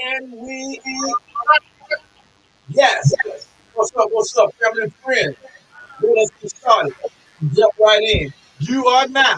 And yes. What's up, family and friends? Let us get started. Jump right in. You are now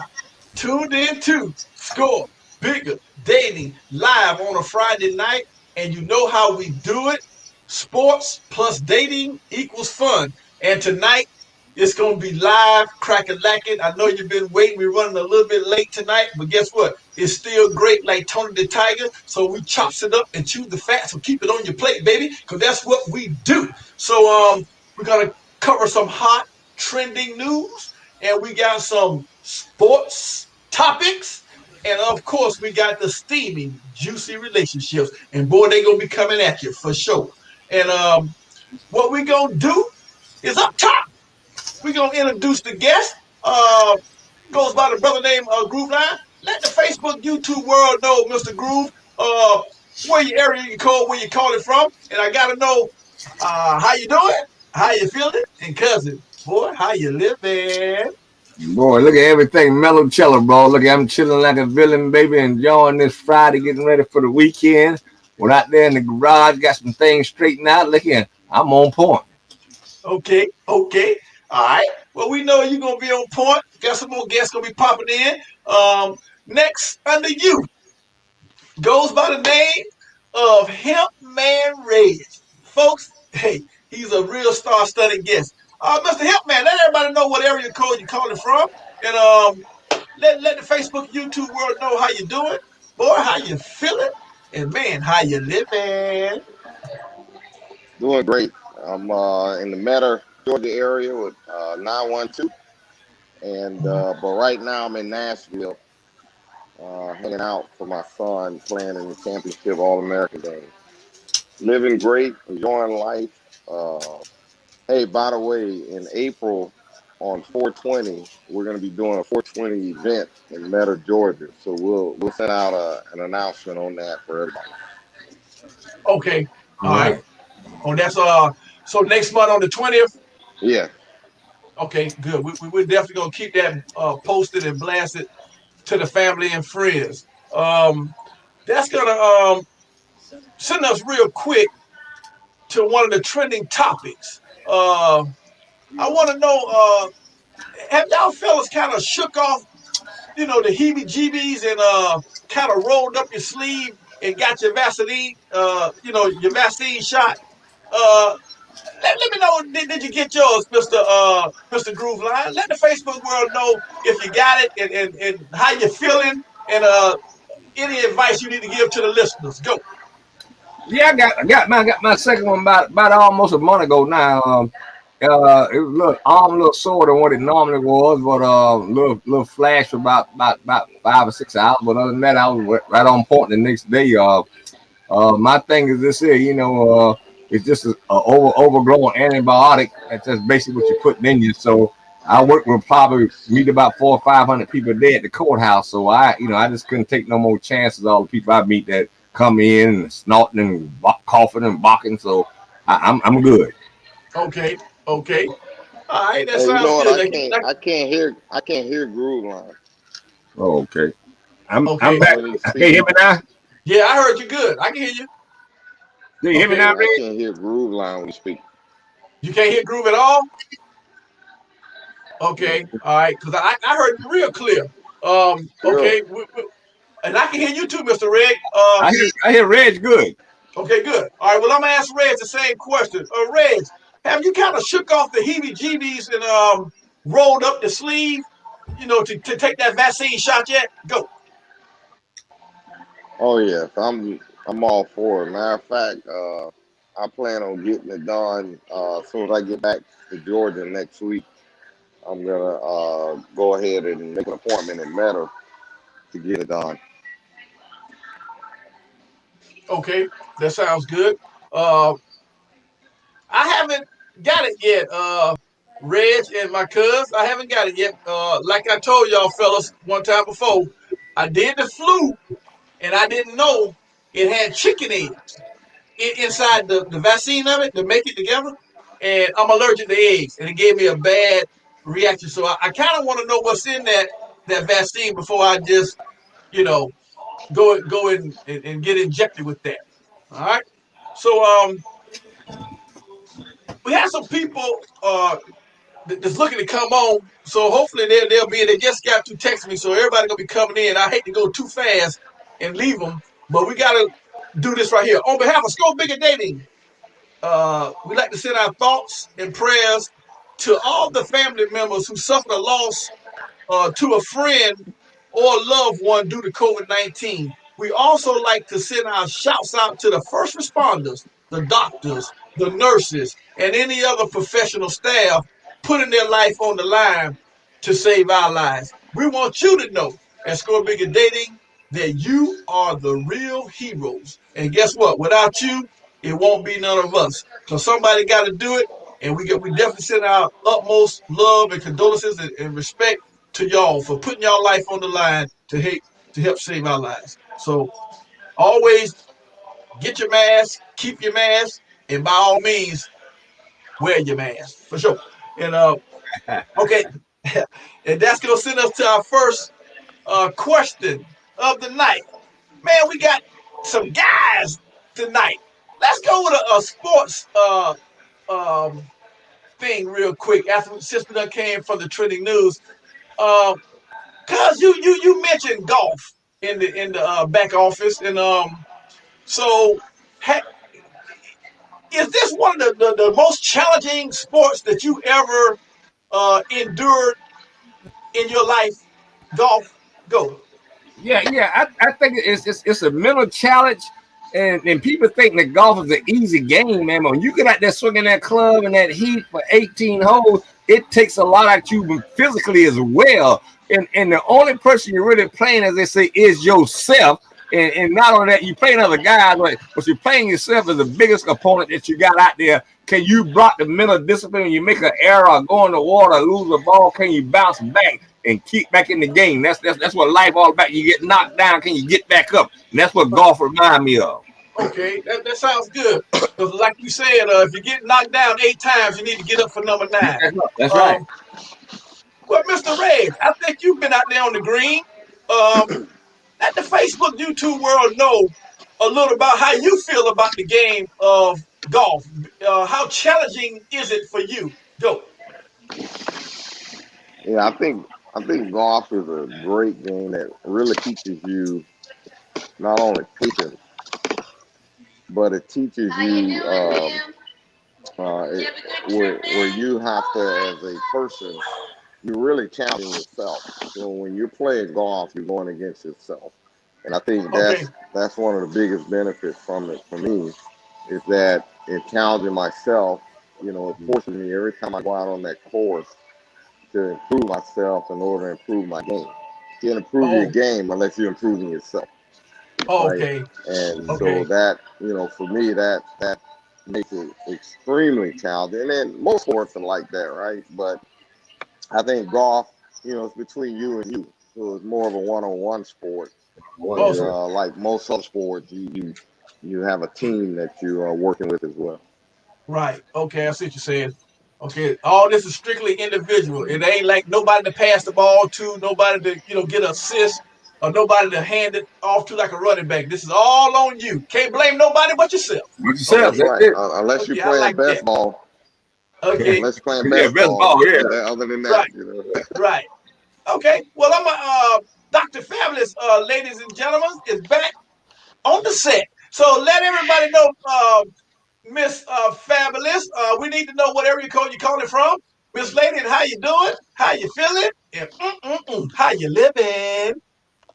tuned in to Score Bigger Dating live on a Friday night, and you know how we do it. Sports plus dating equals fun. And tonight it's gonna be live, cracking lacking. I know you've been waiting. We're running a little bit late tonight, but guess what? It's still great, like Tony the Tiger. So we chops it up and chew the fat. So keep it on your plate, baby, because that's what we do. So we're gonna cover some hot trending news, and we got some sports topics, and of course we got the steaming, juicy relationships. And boy, they gonna be coming at you for sure. And what we gonna do is up top. We gonna introduce the guest. Goes by the brother named Groove Line. Let the Facebook, YouTube world know, Mr. Groove, uh, where your area you call, where you calling from, and I gotta know how you doing, how you feeling, and cousin, boy, how you living? Boy, look at everything mellow cello, bro. Look at I'm chilling like a villain, baby, enjoying this Friday, getting ready for the weekend. We're out there in the garage, got some things straightened out. Look here, I'm on point. Okay, okay. All right. Well, we know you're gonna be on point. Got some more guests gonna be popping in. Next under you goes by the name of Hemp Man Reg. Folks, hey, he's a real star-studded guest. Mr. Hemp Man, let everybody know what area code you're calling from, and let the Facebook, YouTube world know how you doing, boy, how you feeling, and man, how you living. Doing great. I'm in the Meta, Georgia area with 912, and but right now I'm in Nashville, hanging out for my son playing in the championship All American game. Living great, enjoying life. Hey, by the way, in April on 420, we're going to be doing a 420 event in Meta, Georgia. So we'll send out an announcement on that for everybody. Okay, All all right. right. Oh, that's so next month on the 20th. Yeah. Okay, good. We're definitely gonna keep that posted and blasted to the family and friends. That's gonna send us real quick to one of the trending topics. I want to know, have y'all fellas kind of shook off, the heebie-jeebies and kind of rolled up your sleeve and got your Vaseline, your vaccine shot? Uh, let me know, did you get yours, Mr. Groove Line? Let the Facebook world know if you got it and how you're feeling, and any advice you need to give to the listeners. Go. Yeah, I got my second one about almost a month ago now. It was a little sore than what it normally was, but little flash for about 5 or 6 hours. But other than that, I was right on point the next day. My thing is this here, it's just a overgrown antibiotic. That's just basically what you're putting in you. So I work with probably meet about 400 or 500 people a day at the courthouse. So I just couldn't take no more chances. All the people I meet that come in and snorting and coughing and barking. So I'm good. Okay. Okay. All right. That Hey, you sounds know what? good. I can't hear Groove Line Oh, okay. I'm Okay. back. when he's Can you hear speaking. me now? Yeah, I heard you good. I can hear you. Do you hear me Okay. now, Yeah, I Red? can't hear Groove Line when he speaks. You can't hear Groove at all? Okay. All right. Because I heard you real clear. Really? Okay. And I can hear you too, Mr. Red. I hear Reg good. Okay, good. All right. Well, I'm going to ask Reg the same question. Reg, have you kind of shook off the heebie-jeebies and rolled up the sleeve, to take that vaccine shot yet? Go. Oh yes, I'm all for it. Matter of fact, I plan on getting it done as soon as I get back to Georgia next week. I'm gonna go ahead and make an appointment in Meta to get it done. Okay. That sounds good. Uh, I haven't got it yet, Reg and my cuz. I haven't got it yet. Like I told y'all fellas one time before, I did the flu and I didn't know it had chicken eggs inside the vaccine of it to make it together. And I'm allergic to eggs, and it gave me a bad reaction. So I kind of want to know what's in that vaccine before I just, you know, go and get injected with that. All right. So we have some people that's looking to come on. So hopefully they'll be. They just got to text me, so everybody gonna be coming in. I hate to go too fast and leave them, but we gotta do this right here on behalf of Scope Bigger Dating. We like to send our thoughts and prayers to all the family members who suffered a loss to a friend or a loved one due to COVID-19. We also like to send our shouts out to the first responders, the doctors, the nurses, and any other professional staff putting their life on the line to save our lives. We want you to know at Score Bigger Dating that you are the real heroes. And guess what? Without you, it won't be none of us. So somebody got to do it, and we definitely send our utmost love and condolences and respect to y'all for putting y'all life on the line to help save our lives. So always get your mask, keep your mask, and by all means wear your mask for sure. And okay, and that's gonna send us to our first question of the night. Man, we got some guys tonight. Let's go with a sports um, thing real quick. After since we done came from the trending news, uh, cause you mentioned golf in the back office, and so ha, is this one of the most challenging sports that you ever endured in your life? Golf, go. I think it's a mental challenge, and people think that golf is an easy game, man. When you get out there swinging that club and that heat for 18 holes, it takes a lot out you physically as well. And the only person you're really playing, as they say, is yourself. And not only that, you're playing other guys, but you're playing yourself as the biggest opponent that you got out there. Can you block the mental discipline when you make an error or go in the water, lose a ball? Can you bounce back and keep back in the game? That's what life all about. You get knocked down, can you get back up? And that's what golf reminds me of. Okay, that sounds good. Because like you said, if you get knocked down 8 times, you need to get up for number nine. That's right. Um, well, Mr. Reg, I think you've been out there on the green. Let the Facebook, YouTube world know a little about how you feel about the game of golf. How challenging is it for you? Go. Yeah, I think golf is a great game that really teaches you not only patience, but it teaches you where you have to, as a person, you're really challenging yourself. So when you're playing golf, you're going against yourself, and I think Okay. that's one of the biggest benefits from it for me is that in challenging myself, it forces me every time I go out on that course to improve myself in order to improve my game. You can't improve your Oh, game unless you're improving yourself, right? okay. And so Okay. that, for me, that makes it extremely challenging. And then most sports are like that, right? But I think golf, it's between you and you. So it's more of a one-on-one sport. Oh, And so, like most other sports, you have a team that you are working with as well. right. Okay, I see what you're saying. Okay, all this is strictly individual. It ain't like nobody to pass the ball to, nobody to get an assist, or nobody to hand it off to like a running back. This is all on you. Can't blame nobody but yourself. What you said, Okay. That's that's right. it. Unless you're Okay, I playing like that. best ball, Okay. unless you're playing Yeah, best best ball. ball, yeah. Other than that, Right. Right. Okay. Well, I'm Dr. Fabulous, ladies and gentlemen, is back on the set. So let everybody know, Miss Fabulous. We need to know whatever you calling from, Miss Lady, and how you doing, how you feeling, and how you living.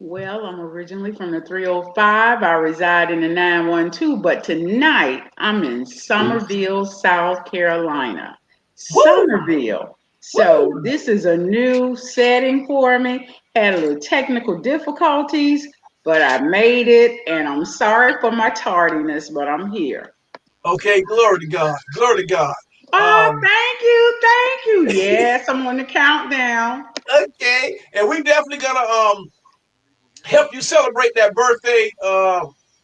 Well, I'm originally from the 305. I reside in the 912, but tonight I'm in Summerville, South Carolina. Woo, Summerville. So woo. this is a new setting for me. Had a little technical difficulties, but I made it, and I'm sorry for my tardiness, but I'm here. Okay, glory to God, glory to God. Oh, Um, thank you, thank you. Yes, I'm on the countdown. okay, and we definitely gonna help you celebrate that birthday,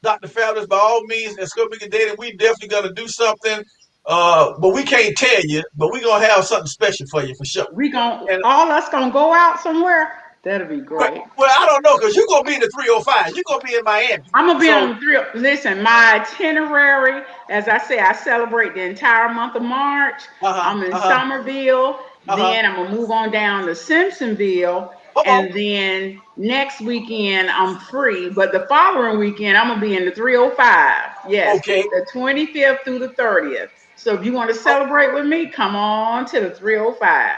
Dr. Fabulous, by all means. And Scope Bigger Dating, we definitely gonna do something. But we can't tell you, but we're gonna have something special for you for sure. We gon' And all us gonna go out somewhere. That'll be great. Well, I don't know because you're gonna be in the 305. You're gonna be in Miami. I'm gonna be So on the three. Listen, my itinerary, as I say, I celebrate the entire month of March. uh-huh, I'm in uh-huh, Somerville. uh-huh. Then I'm gonna move on down to Simpsonville, Uh-oh. and then next weekend I'm free. But the following weekend I'm gonna be in the 305. Yes, Okay. the 25th through the 30th. So if you want to Oh, celebrate with me, come on to the 305.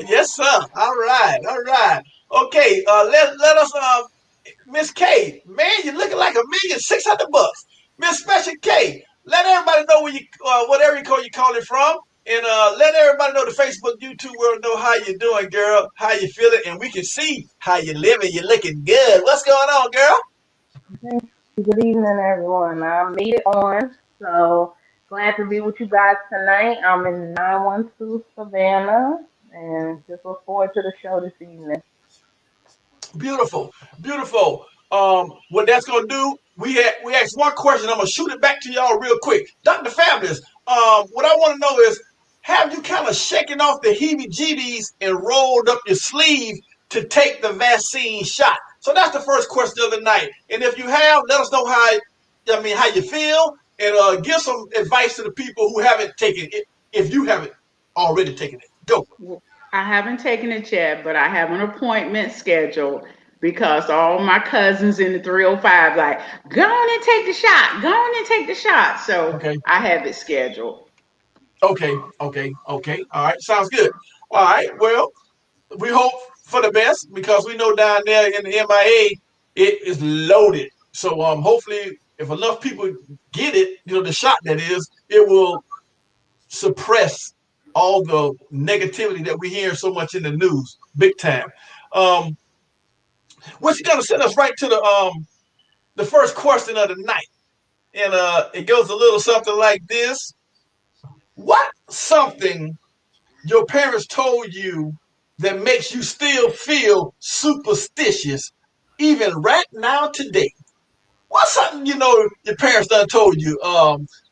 yes, sir. All right, all right. Okay, let us Miss K, man, you're looking like $1,600,000. Miss Special K, let everybody know where you what area code you calling from. And let everybody know the Facebook, YouTube world know how you doing, girl, how you feeling, and we can see how you living. You're looking good. What's going on, girl? Good evening, everyone. I made it on, so glad to be with you guys tonight. I'm in 912 Savannah, and just look forward to the show this evening. Beautiful, beautiful. What that's gonna do? We asked one question. I'm gonna shoot it back to y'all real quick. Dr. Fabulous. What I want to know is, have you kind of shaken off the heebie-jeebies and rolled up your sleeve to take the vaccine shot? So that's the first question of the night. And if you have, let us know how you feel, and give some advice to the people who haven't taken it. If you haven't already taken it, go. I haven't taken it yet, but I have an appointment scheduled because all my cousins in the 305 like, go on and take the shot. Go on and take the shot. So Okay. I have it scheduled. Okay, okay, okay. All right, sounds good. All right, well, we hope for the best because we know down there in the MIA it is loaded. So hopefully if enough people get it, the shot that is, it will suppress all the negativity that we hear so much in the news, big time. Um, what's gonna send us right to the first question of the night, and it goes a little something like this: what something your parents told you that makes you still feel superstitious even right now today? What's something your parents done told you?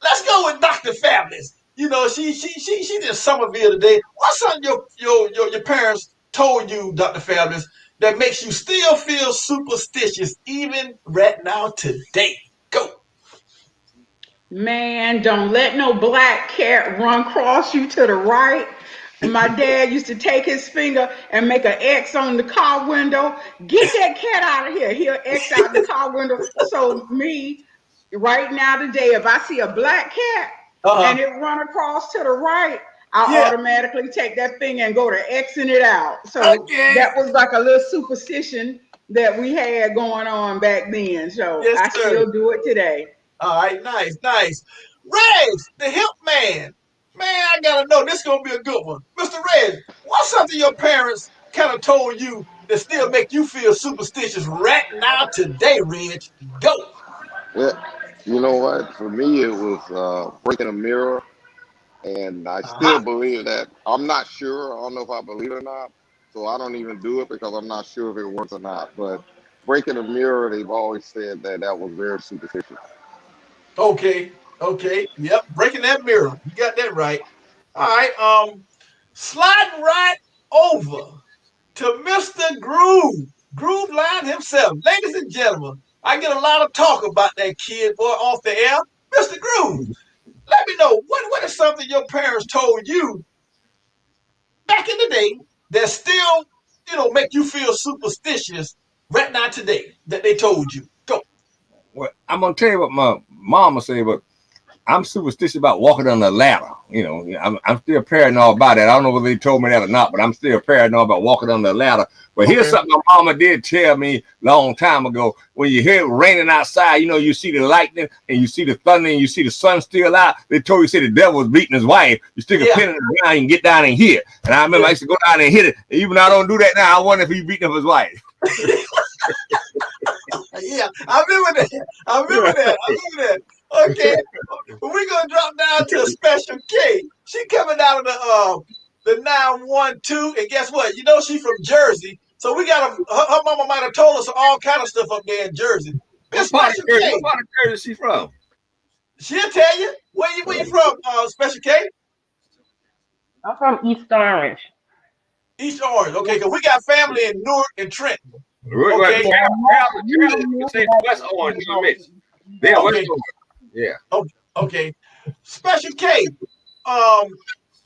Let's go with Dr. Fabulous. She did Somerville today. What's something your parents told you, Dr. Fabulous, that makes you still feel superstitious even right now today? Go. Man, don't let no black cat run across you to the right. My dad used to take his finger and make an X on the car window. Get that cat out of here. He'll X out the car window. So me, right now today, if I see a black cat Uh huh. and it run across to the right, I Yeah. automatically take that finger and go to Xing it out. So Okay. that was like a little superstition that we had going on back then. So Yes, I sir. still do it today. All right, nice, nice. Reg, the hip man. Man, I gotta know this is gonna be a good one. Mr. Reg, what's something your parents kind of told you that still make you feel superstitious right now today, Reg? Go. Yeah, you know what? For me, it was breaking a mirror, and I still Uh-huh. believe that. I'm not sure. I don't know if I believe it or not, so I don't even do it because I'm not sure if it works or not. But breaking a mirror, they've always said that that was very superstitious. Okay. Okay. Yep. Breaking that mirror. You got that right. All right. Sliding right over to Mr. Groove. Groove Line himself. Ladies and gentlemen, I get a lot of talk about that kid boy off the air. Mr. Groove, let me know what is something your parents told you back in the day that still, make you feel superstitious right now today that they told you. Go. Well, I'm gonna tell you what my mama said, but I'm superstitious about walking on the ladder. I'm still paranoid about that. I don't know whether they told me that or not, but I'm still paranoid about walking on the ladder. But here's Okay. something my mama did tell me a long time ago. When you hear it raining outside, you see the lightning and you see the thunder and you see the sun still out. They told you, say the devil was beating his wife. You stick a Yeah. pin in the ground and get down and hit it. And I remember Yeah. I used to go down and hit it. And even though I don't do that now, I wonder if he beating up his wife. Yeah. I remember that. I remember that. I remember that. Okay. But we're gonna drop down to a special K. She coming out of the 912, and guess what? She from Jersey. So we got her mama might have told us all kind of stuff up there in Jersey. Miss What part of Special Jersey? What K, part of Jersey is she from? she'll tell you where you from, Special K. I'm from East Orange. East Orange. Okay, because we got family in Newark and Trenton. Right. Okay. You say West Orange, you miss. Yeah, West Okay. Orange. Yeah. Okay. Special K.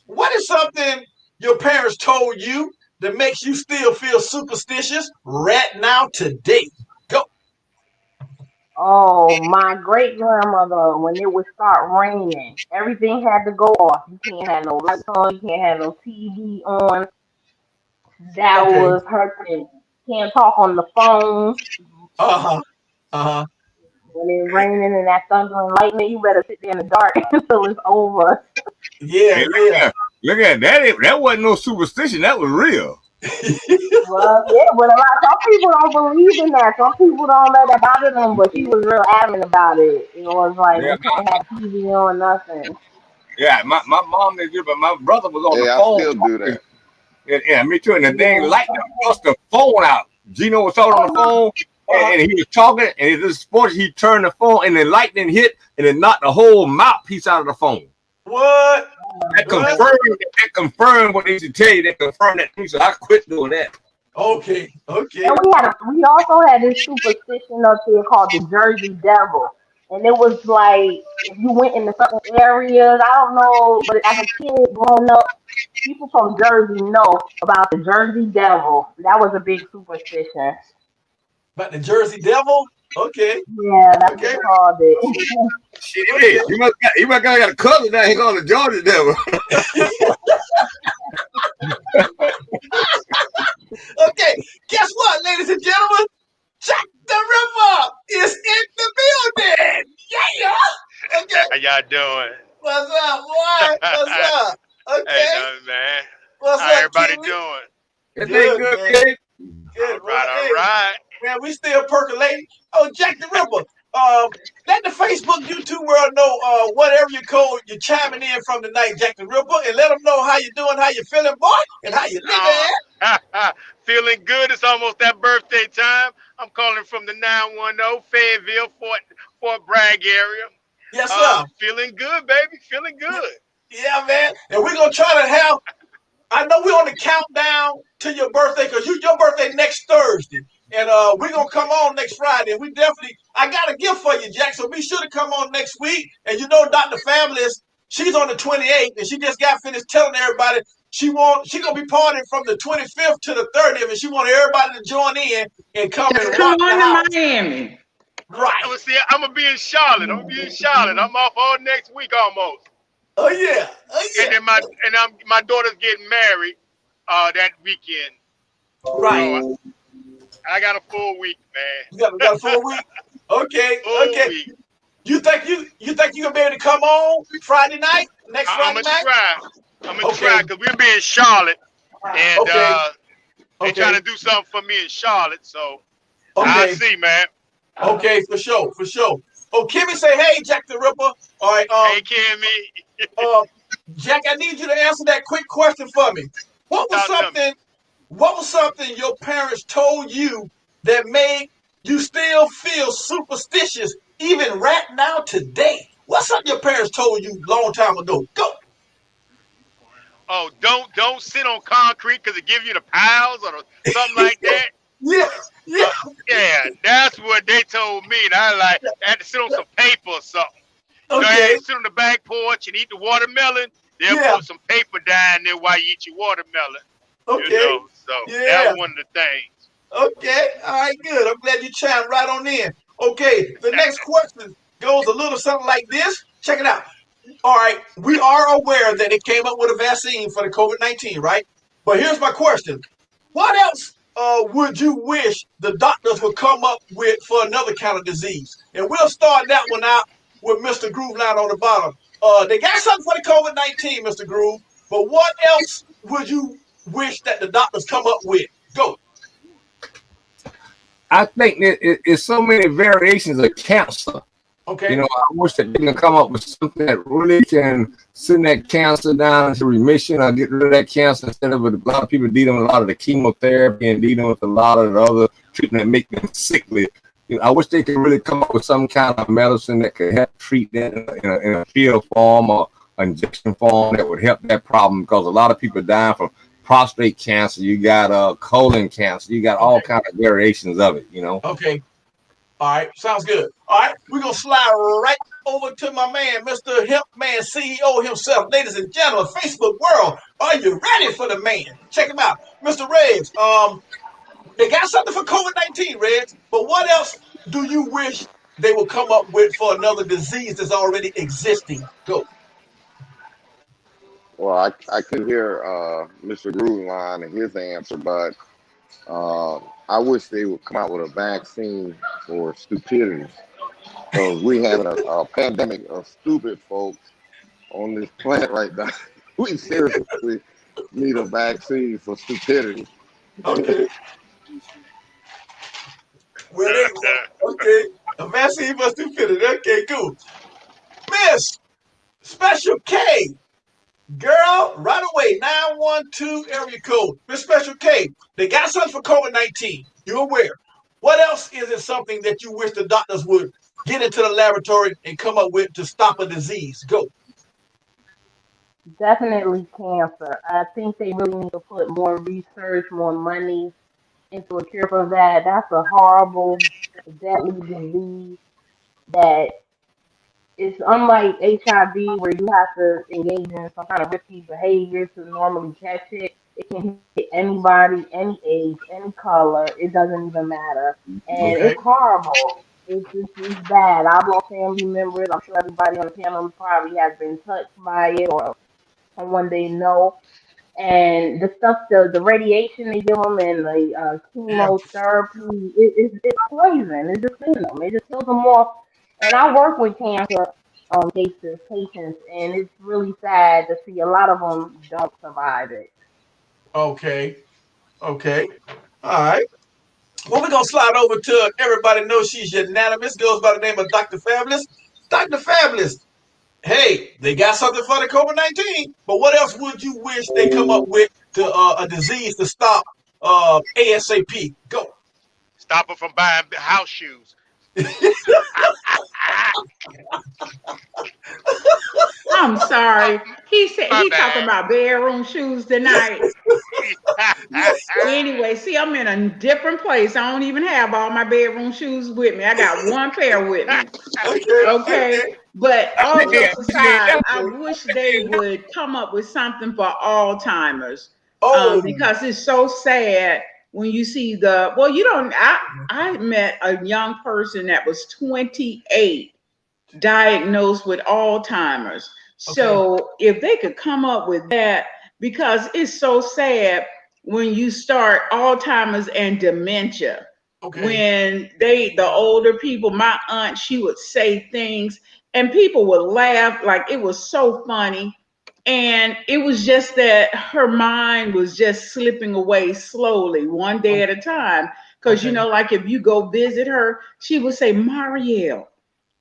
What is something your parents told you that makes you still feel superstitious right now today? Go. Oh, my great grandmother, when it would start raining, everything had to go off. You can't have no lights on, you can't have no TV on. That Okay. was her thing. Can't talk on the phone. Uh huh. Uh huh. When it's raining and that thunder and lightning, you better sit there in the dark until it's over. Yeah. Hey, Yeah. look at that. That wasn't no superstition. That was real. Well, yeah, but some people don't believe in that. Some people don't let that bother them, but she was real adamant about it. It was like Yeah, we couldn't have TV on, nothing. yeah. My mom didn't do it, but my brother was on the Yeah, I phone still do talking. that. Yeah, me too. And the thing Yeah. light bust the phone out. Gino was talking on the phone, Uh-huh. and he was talking, and it just sports. He turned the phone, and the lightning hit, and it knocked the whole mouthpiece out of the phone. What? What? That confirmed what they used to tell you. That confirmed that thing. So I quit doing that. Okay. And Okay. we also had this superstition up there called the Jersey Devil. And it was like if you went into certain areas, I don't know, but as a kid growing up, people from Jersey know about the Jersey Devil. That was a big superstition. About the Jersey Devil? Okay. Yeah, that's what Okay. they called it. Shit, Okay. you must got a cousin that he called the Georgia Devil. Okay. Guess what, ladies and gentlemen? Jack the Ripper is in the building. Yeah. Okay. How y'all doing? What's up, boy? What's up? Hey, Okay. nothing, man. What's How up, everybody Kimmy? doing? Everything Good, good, man. kid? Good, All boy. right, Hey, all right. man, we still percolating. Oh, Jack the Ripper. Let the Facebook, YouTube world know whatever you call you're chiming in from tonight, Jack the Ripper, and let them know how you doing, how you feeling, boy, and how you living. Feeling good. It's almost that birthday time. I'm calling from the 910 Fayetteville, Fort Bragg area. Yes, sir. Feeling good, baby. Feeling good. Yeah, man. And we're gonna try to have. I know we're on the countdown to your birthday because your birthday next Thursday, and we're gonna come on next Friday. And we definitely, I got a gift for you, Jack. So be sure to come on next week. And you know, Dr. Fabulous, she's on the 28th, and she just got finished telling everybody she gonna be partying from the 25th to the 30th, and she want everybody to join in and come and Just come rock the on to house. Miami. Right. I'm see. I'm gonna be in Charlotte. I'm off all next week almost. Oh yeah. Oh And yeah. then my daughter's getting married that weekend. Right. So I got a full week, man. We got a full week. Okay. Full Okay. week. You think you gonna be able to come on Friday night? Next I'm Friday gonna night? try. I'm gonna Okay. try because we'll be in Charlotte and Okay. they Okay. trying to do something for me in Charlotte. So I'll Okay. see, man. Okay. For sure. For sure. Oh, Kimmy say, hey, Jack the Ripper. All right. Hey, Kimmy, Uh, Jack, I need you to answer that quick question for me. What was talk to me. something? What was something your parents told you that made you still feel superstitious even right now today? What's something your parents told you long time ago? Go. Oh, don't sit on concrete because it gives you the piles or something like that. Yeah. Yeah. Yeah, that's what they told me. And I had to sit on some paper or something. You know, Okay. I sit on the back porch and eat the watermelon. They'll Yeah. put some paper down there while you eat your watermelon. You Okay. know, so that Yeah. was one of the things. Okay. All right. Good. I'm glad you chimed right on in. Okay. The next question goes a little something like this. Check it out. All right. We are aware that they came up with a vaccine for the COVID-19, right? But here's my question. What else would you wish the doctors would come up with for another kind of disease? And we'll start that one out with Mr. Groove Line on the bottom. They got something for the COVID-19, Mr. Groove, but what else would you wish that the doctors come up with? Go. I think that it's so many variations of cancer. Okay. You know, I wish that they can come up with something that really can send that cancer down into remission or get rid of that cancer instead of a lot of people dealing with a lot of the chemotherapy and dealing with a lot of the other treatment that make them sickly. You know, I wish they could really come up with some kind of medicine that could help treat that in a pill form or injection form that would help that problem because a lot of people dying from prostate cancer, you got colon cancer, you got all kind of variations of it, you know. Okay. All right. Sounds good. All right. We're going to slide right over to my man, Mr. Hempman CEO himself. Ladies and gentlemen, Facebook world, are you ready for the man? Check him out. Mr. Reds, they got something for COVID-19, Reds, but what else do you wish they would come up with for another disease that's already existing? Go. Well, I couldn't hear Mr. Grooveline and his answer, but I wish they would come out with a vaccine for stupidity. Because we having a pandemic of stupid folks on this planet right now. We seriously need a vaccine for stupidity. Okay. Well, okay. A vaccine for stupidity. Okay, cool. Miss Special K. Girl, right away, 912 area code. Miss Special K, they got something for COVID-19. You're aware. What else is it something that you wish the doctors would get into the laboratory and come up with to stop a disease? Go. Definitely cancer. I think they really need to put more research, more money into a cure for that. That's a horrible, deadly disease that it's unlike HIV where you have to engage in some kind of risky behavior to normally catch it. It can hit anybody, any age, any color. It doesn't even matter. And Okay. it's horrible. It's bad. I've lost family members. I'm sure everybody on the panel probably has been touched by it or someone they know. And the stuff, the radiation they give them and the Yeah. chemotherapy, it's poison. It just kills them. It just kills them off. And I work with cancer cases, patients, and it's really sad to see a lot of them don't survive it. Okay. Okay. All right. Well, we're going to slide over to everybody knows she's unanimous. Goes by the name of Dr. Fabulous. Dr. Fabulous, hey, they got something for the COVID-19, but what else would you wish they come up with to a disease to stop ASAP? Go. Stop her from buying house shoes. I'm Oh, sorry. He said my he talking bad. about bedroom shoes tonight. Anyway, see, I'm in a different place. I don't even have all my bedroom shoes with me. I got one pair with me. Okay, Okay. okay, But all Yeah, jokes yeah, aside, I definitely. wish they would come up with something for Alzheimer's, oh, because it's so sad when you see well, you don't, I met a young person that was 28 diagnosed with Alzheimer's. okay, So if they could come up with that, because it's so sad when you start Alzheimer's and dementia. okay, When the older people, my aunt, she would say things and people would laugh like it was so funny. And it was just that her mind was just slipping away slowly, one day at a time. Because, okay, like if you go visit her, she would say, Marielle,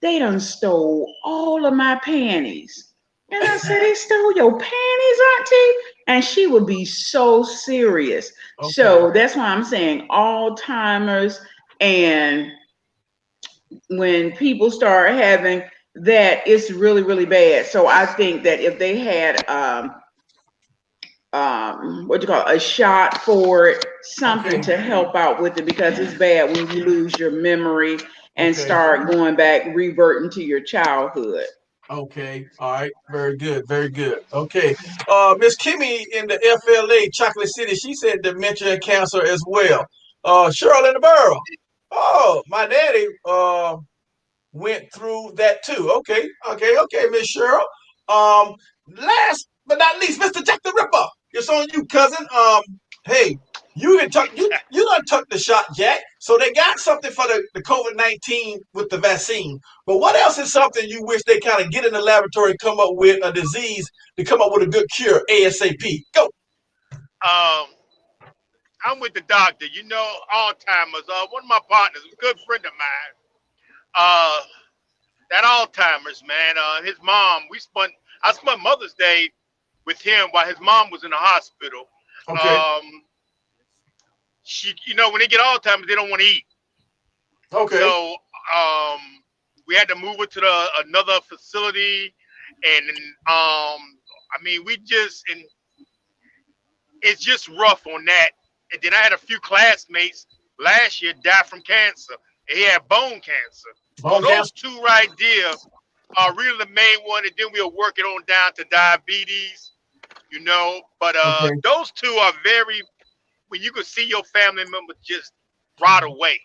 they done stole all of my panties. And I said, they stole your panties, Auntie? And she would be so serious. okay, So that's why I'm saying Alzheimer's. And when people start having that, it's really, really bad. So I think that if they had what you call it, a shot for it, something okay, to help out with it, because it's bad when you lose your memory and okay, start going back, reverting to your childhood. okay. All right, very good, very good. Okay, Miss Kimmy in the FLA, Chocolate City, she said dementia and cancer as well. Cheryl in the Borough. Oh, my daddy went through that too. Okay, okay, okay, Miss Cheryl. Last but not least, Mr. Jack the Ripper. It's on you, cousin. Hey, you done took the shot, Jack. So they got something for the COVID-19 with the vaccine. But what else is something you wish they kind of get in the laboratory, come up with a disease to come up with a good cure ASAP? Go. um, I'm with the doctor. You know, Alzheimer's. One of my partners, a good friend of mine. Uh, that Alzheimer's, man. His mom. I spent Mother's Day with him while his mom was in the hospital. Okay. Um, when they get Alzheimer's, they don't want to eat. Okay. So um, we had to move her to another facility, and I mean, it's just rough on that. And then I had a few classmates last year die from cancer. And he had bone cancer. So Bone those cancer. two right there are really the main one. And then we are working on down to diabetes, you know. But Okay. those two are very, when you can see your family member just rot away.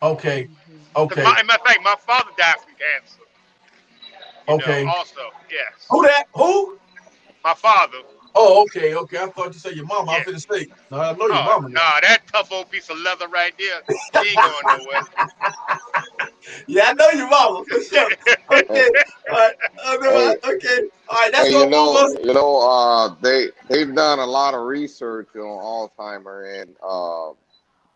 Okay. Because Okay. as a matter of fact, my father died from cancer, you know, Okay. also. Yes. Who that? Who? My father. Oh, okay. Okay. I thought you said your mama. I was Yeah. finna say. No, I know your Oh, mama now. nah, that tough old piece of leather right there, she ain't going nowhere. Yeah, I know your mama for sure. Hey, Okay. All right. hey, Okay. All right. That's hey, gonna move us. they've done a lot of research on Alzheimer, and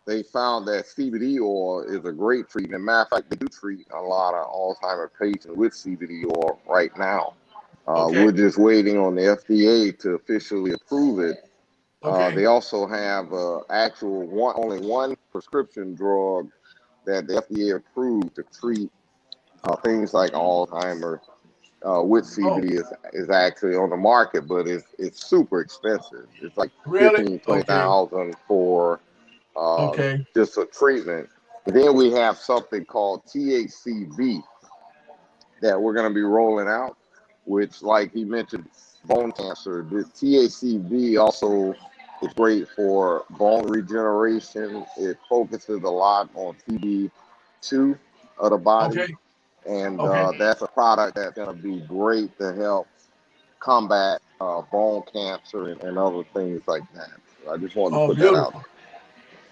they found that CBD oil is a great treatment. Matter of fact, they do treat a lot of Alzheimer patients with CBD oil right now. Okay. We're just waiting on the FDA to officially approve it. Okay. They also have only one prescription drug that the FDA approved to treat things like Alzheimer with Oh, CBD is actually on the market, but it's super expensive. It's like really? 15, Okay. 20,000 for Okay. just a treatment. And then we have something called THCV that we're going to be rolling out, which, like he mentioned, bone cancer. The THCV also is great for bone regeneration. It focuses a lot on TB2 of the body, Okay. and Okay. that's a product that's going to be great to help combat bone cancer and other things like that. So I just wanted to Oh, put that out. beautiful.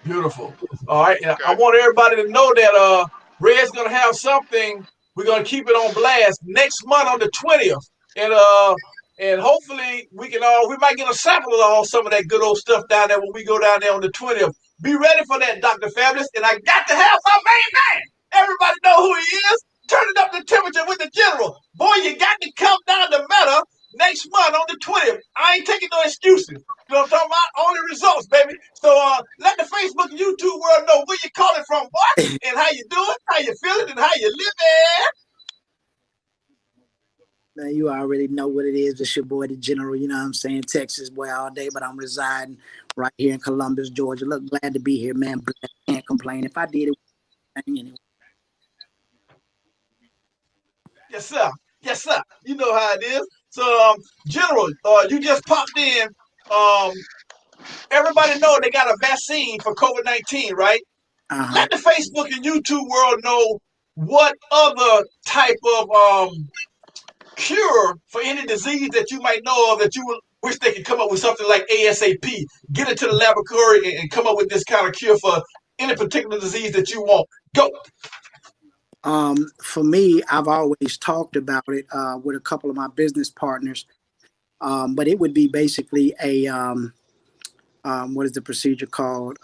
Beautiful. All right. And I Okay. want everybody to know that Red's gonna have something. We're gonna keep it on blast next month on the 20th. And hopefully we might get a sample of all some of that good old stuff down there when we go down there on the 20th. Be ready for that, Dr. Fabulous. And I got to have my main man. Everybody know who he is. Turn it up the temperature with the general. Boy, you got to come down to Meta next month on the 20th. I ain't taking no excuses. You know what I'm talking about? Only results, baby. So let the Facebook and YouTube world know where you calling from, boy, and how you doing, how you feeling, and how you living. Man, you already know what it is. It's your boy, the General. You know what I'm saying? Texas boy all day, but I'm residing right here in Columbus, Georgia. Look, glad to be here, man. Can't complain. If I did it, anyway. Yes, sir. Yes, sir. You know how it is. So, General, you just popped in. Um, everybody know they got a vaccine for COVID-19, right? Uh-huh. Let the Facebook and YouTube world know what other type of cure for any disease that you might know of that you would wish they could come up with something like ASAP. Get it to the laboratory and come up with this kind of cure for any particular disease that you want. Go. For me, I've always talked about it with a couple of my business partners, but it would be basically a what is the procedure called?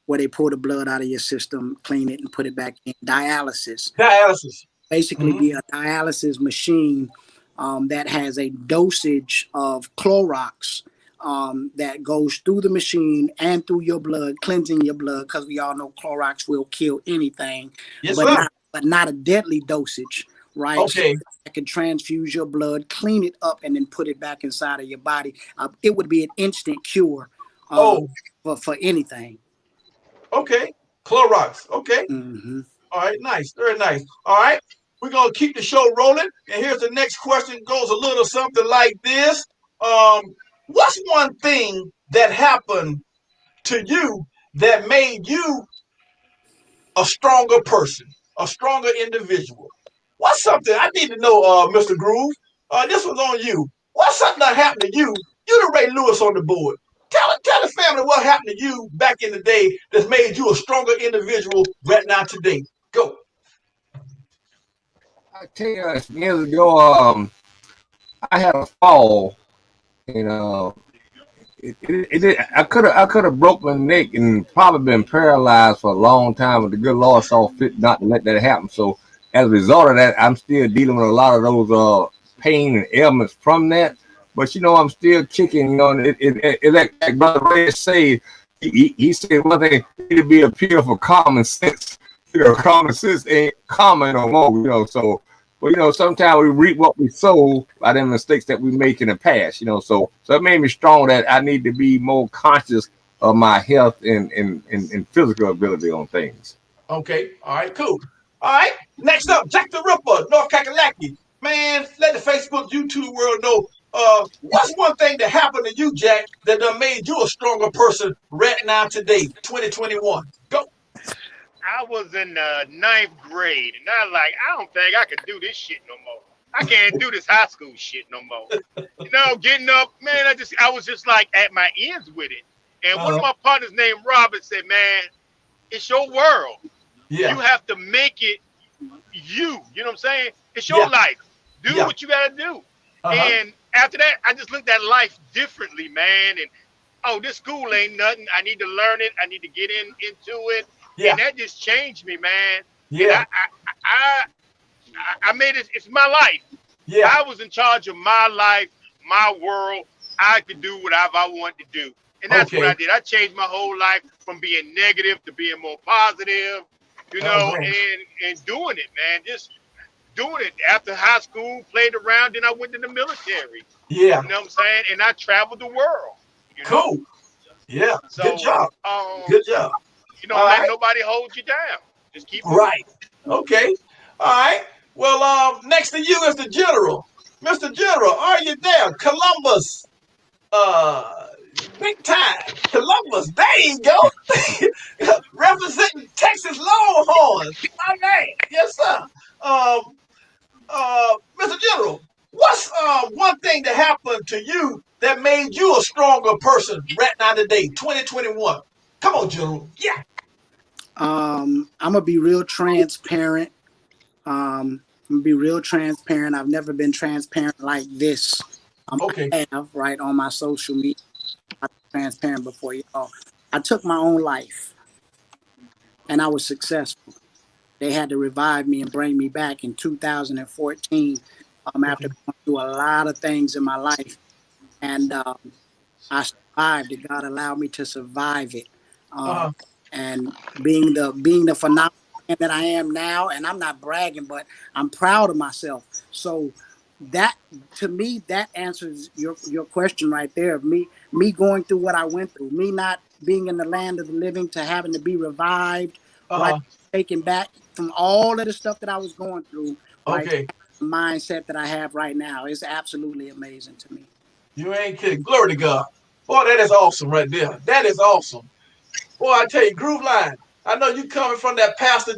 Where they pull the blood out of your system, clean it, and put it back in. Dialysis. Dialysis. Basically, Mm-hmm. be a dialysis machine that has a dosage of Clorox that goes through the machine and through your blood, cleansing your blood, because we all know Clorox will kill anything, Yes, but sir. not a deadly dosage, right? So Okay. I can transfuse your blood, clean it up, and then put it back inside of your body. It would be an instant cure uh, Oh, for anything. okay. Clorox. Okay. Mm-hmm. All right. Nice. Very nice. All right. We're going to keep the show rolling. And here's the next question. Goes a little something like this. Um, what's one thing that happened to you that made you a stronger person, a stronger individual? What's something I need to know, Mr. Groove? This was on you. What's something that happened to you? You the Ray Lewis on the board. Tell the family what happened to you back in the day that's made you a stronger individual right now today. Go. I tell you, years ago, I had a fall, and I could have broke my neck and probably been paralyzed for a long time, but the good Lord saw fit not to let that happen. So as a result of that, I'm still dealing with a lot of those pain and ailments from that. But I'm still kicking. And like Brother Ray said, he said one thing: it need to be a appeal for common sense. Common sense ain't common no more. So But sometimes we reap what we sow by the mistakes that we make in the past. So it made me strong that I need to be more conscious of my health and physical ability on things. Okay. All right. Cool. All right. Next up, Jack the Ripper, North Kakalaki. Man, let the Facebook, YouTube world know. What's one thing that happened to you, Jack, that done made you a stronger person right now today, 2021? Go. I was in the ninth grade, and I like, I don't think I could do this shit no more. I can't do this high school shit no more. Getting up, man. I was just like at my ends with it. And one of Uh, my partners named Robert said, "Man, it's your world. yeah. You have to make it you. You know what I'm saying? It's your Yeah. life. Do Yeah. what you gotta do." Uh huh. And after that, I just looked at life differently, man. And oh, this school ain't nothing. I need to learn it. I need to get into it. Yeah. And that just changed me, man. And Yeah. I made it. It's my life. Yeah. I was in charge of my life, my world. I could do whatever I wanted to do. And that's what I Okay. did. I changed my whole life from being negative to being more positive, Oh man. and doing it, man. Just doing it. After high school, played around, then I went to the military. Yeah. You know what I'm saying? And I traveled the world, you know? Cool. Yeah. Good So, job. Good job. All don't let right. nobody hold you down. Just keep moving. Right. Okay. All right. Well, next to you is the general, Mr. General. Are you there, Columbus? Uh, Big time, Columbus. There you go. Representing Texas Longhorns. My man. Yes, sir. Um, Mr. General, what's one thing that happened to you that made you a stronger person right now today, 2021? Come on, General. Yeah. I'm gonna be real transparent. I'm gonna be real transparent. I've never been transparent like this. Okay. I have right on my social media. I'm transparent before y'all. I took my own life, and I was successful. They had to revive me and bring me back in 2014. After Okay. going through a lot of things in my life, and I survived it. God allowed me to survive it. Um, Uh-huh. and being the phenomenal man that I am now, and I'm not bragging, but I'm proud of myself. So that to me, that answers your question right there. Of me going through what I went through, me not being in the land of the living to having to be revived, right? Uh-huh. Taken back from all of the stuff that I was going through, right? Okay. The mindset that I have right now is absolutely amazing to me. You ain't kidding. Glory to God. Boy, that is awesome right there. That is awesome. Boy, I tell you, Groove Line. I know you coming from that pastor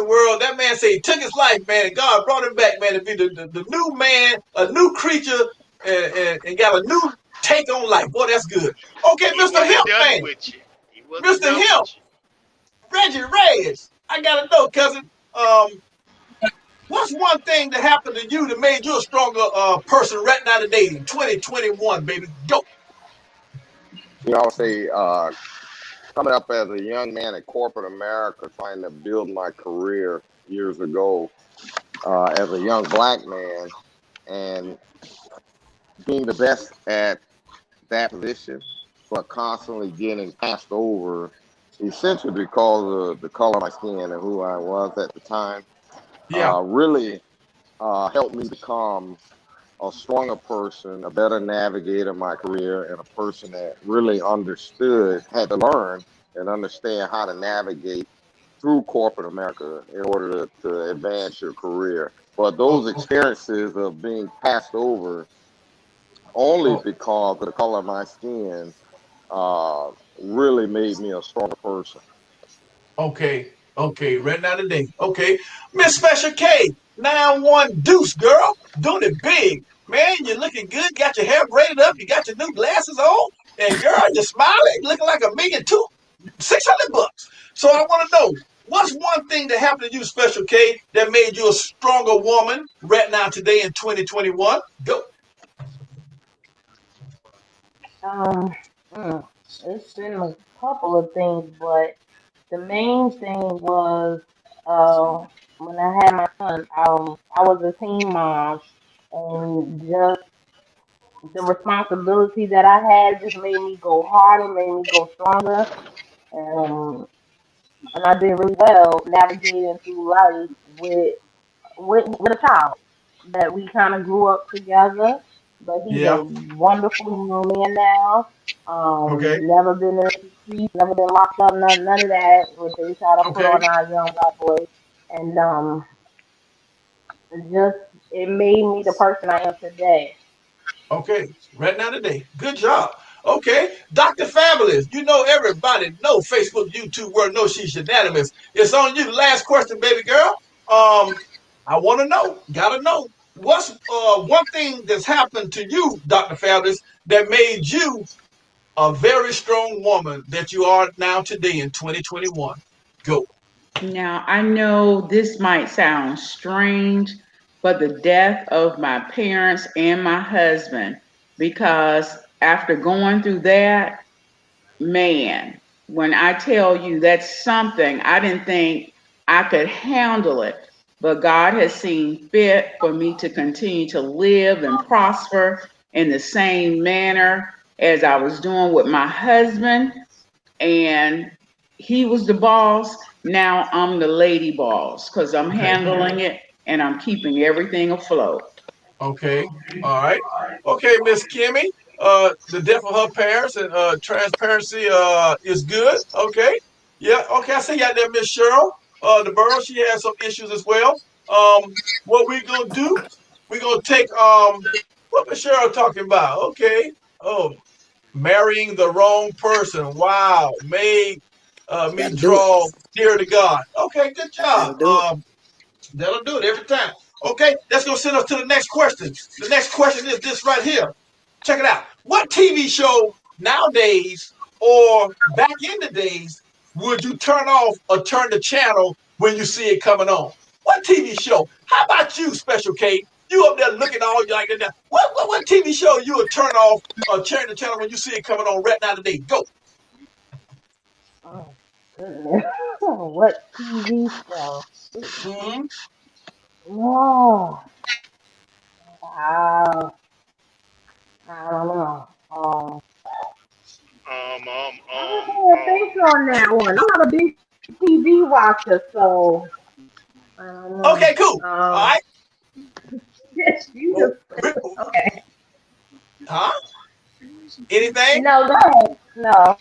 world. That man said he took his life, man, and God brought him back, man, to be the new man, a new creature, and got a new take on life. Boy, that's good. Okay, He Mr. wasn't Hemp, done man. with you. He wasn't Mr. done Hemp, with you. Reggie Reyes. I gotta know, cousin. Um, what's one thing that happened to you that made you a stronger person right now today in 2021, baby? Go. I'll say, coming up as a young man in corporate America, trying to build my career years ago, as a young black man, and being the best at that position, but constantly getting passed over, essentially because of the color of my skin and who I was at the time, Yeah. really helped me become a stronger person, a better navigator of my career, and a person that really understood, had to learn and understand how to navigate through corporate America in order to advance your career. But Oh, those okay. experiences of being passed over only Oh, because of the color of my skin uh, really made me a stronger person. okay. Okay. Right now today. Okay. Miss Special K, 9-1 Deuce, girl. Doing it big. Man, you're looking good. Got your hair braided up. You got your new glasses on. And girl, you're smiling, looking like $1,200,600. So I want to know, what's one thing that happened to you, Special K, that made you a stronger woman right now today in 2021? Go. Um, mm, it's been a couple of things, but the main thing was when I had my son. I was a teen mom, and just the responsibility that I had just made me go harder, made me go stronger, and and I did really well navigating through life with with a child that we kind of grew up together. But he's a Yeah. wonderful young man now. Okay. Never been in the streets, never been locked up, none of that. What they try to put Okay. on our young black boys, and it just it made me the person I am today. Okay. Right now today. Good job. Okay. Dr. Fabulous. You know everybody know Facebook, YouTube world knows she's unanimous. It's on you. Last question, baby girl. I want to know. Gotta know. What's one thing that's happened to you, Dr. Fabulous, that made you a very strong woman that you are now today in 2021? Go. Now, I know this might sound strange, but the death of my parents and my husband, because after going through that, man, when I tell you that's something, I didn't think I could handle it. But God has seen fit for me to continue to live and prosper in the same manner as I was doing with my husband. And he was the boss. Now I'm the lady boss because I'm Okay. handling it and I'm keeping everything afloat. Okay. All right. Okay, Miss Kimmy. The death of her parents and transparency is good. Okay. Yeah. Okay. I see you out there, Miss Cheryl. The borough, she has some issues as well. What we gonna do? We gonna take what Miss Cheryl talking about? Okay. Oh, marrying the wrong person. Wow. Made me That'll do it. draw near to God. Okay. Good job. That'll do it. That'll do it every time. Okay, that's gonna send us to the next question. The next question is this right here. Check it out. What TV show nowadays or back in the days would you turn off or turn the channel when you see it coming on? What TV show? How about you, Special K? You up there looking all like that. What TV show you would turn off or turn the channel when you see it coming on right now today? Go. Oh goodness, what TV show? Mm-hmm. Oh, wow. I don't know. Um, um, I'm um, gonna um. think on that one. I'm not a big TV watcher, so I don't know. Okay, cool. All right. You Well, just okay. huh? Anything? No, go ahead. No.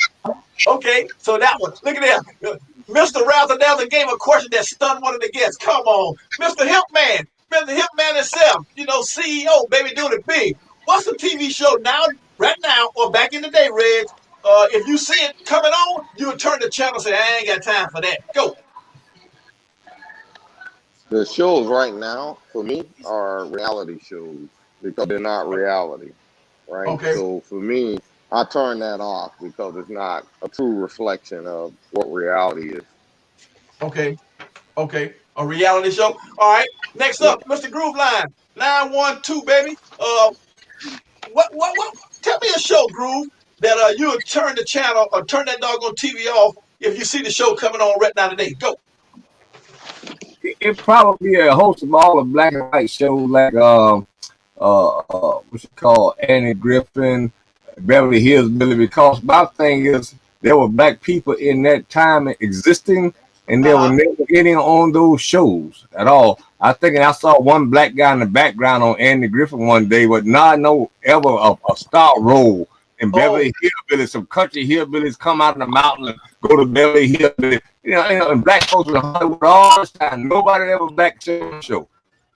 Okay, so that one. Look at that. Mr. Razzle Dazzle gave a question that stunned one of the guests. Come on. Mr. Hipman. Mr. Hipman himself, CEO, baby, doing it big. What's the TV show now, right now, or back in the day, Reg? If you see it coming on, you would turn the channel and say, I ain't got time for that. Go. The shows right now for me are reality shows because they're not reality, right? Okay, So for me, I turn that off because it's not a true reflection of what reality is. okay, okay. A reality show. All right. Next Yeah. up, Mr. Groove Line. 912, baby. What tell me a show, Groove, that you would turn the channel or turn that doggone TV off if you see the show coming on right now today. Go. It probably a host of all the black and white shows like what you call Annie Griffin, Beverly Hills Billy. Because my thing is there were black people in that time existing, and there were Uh-huh. never any on those shows at all. I think I saw one black guy in the background on Andy Griffin one day, but not no ever a star role. In Oh, Beverly Hillbillies, some country hillbillies come out of the mountain and go to Beverly Hillbillies. And black folks in Hollywood all this time. Nobody ever black show.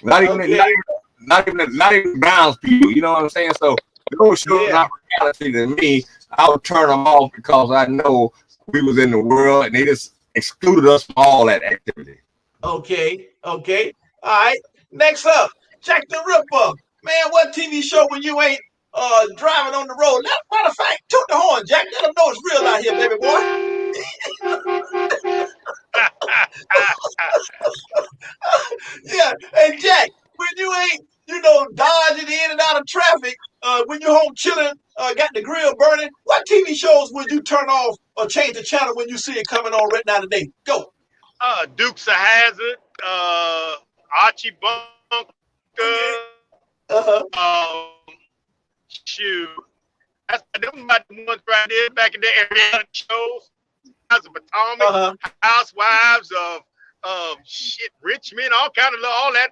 Not even, not okay. even, not even Browns people. You know what I'm saying? So those shows Yeah. not reality to me. I would turn them off because I know we was in the world and they just excluded us from all that activity. Okay. Okay. All right. Next up, Jack the Ripper. Man, what TV show when you ain't driving on the road? Matter of fact, toot the horn, Jack. Let them know it's real out here, baby boy. Yeah. Hey, Jack, when you ain't, dodging in and out of traffic, when you're home chilling, got the grill burning, what TV shows would you turn off or change the channel when you see it coming on right now today? Go. Dukes of Hazard, Archie Bunker, Okay. Uh-huh. shoot. That's them about the ones right there back in the area shows. House of Potomac, Uh-huh. Housewives of shit, Richmond, all kind of all that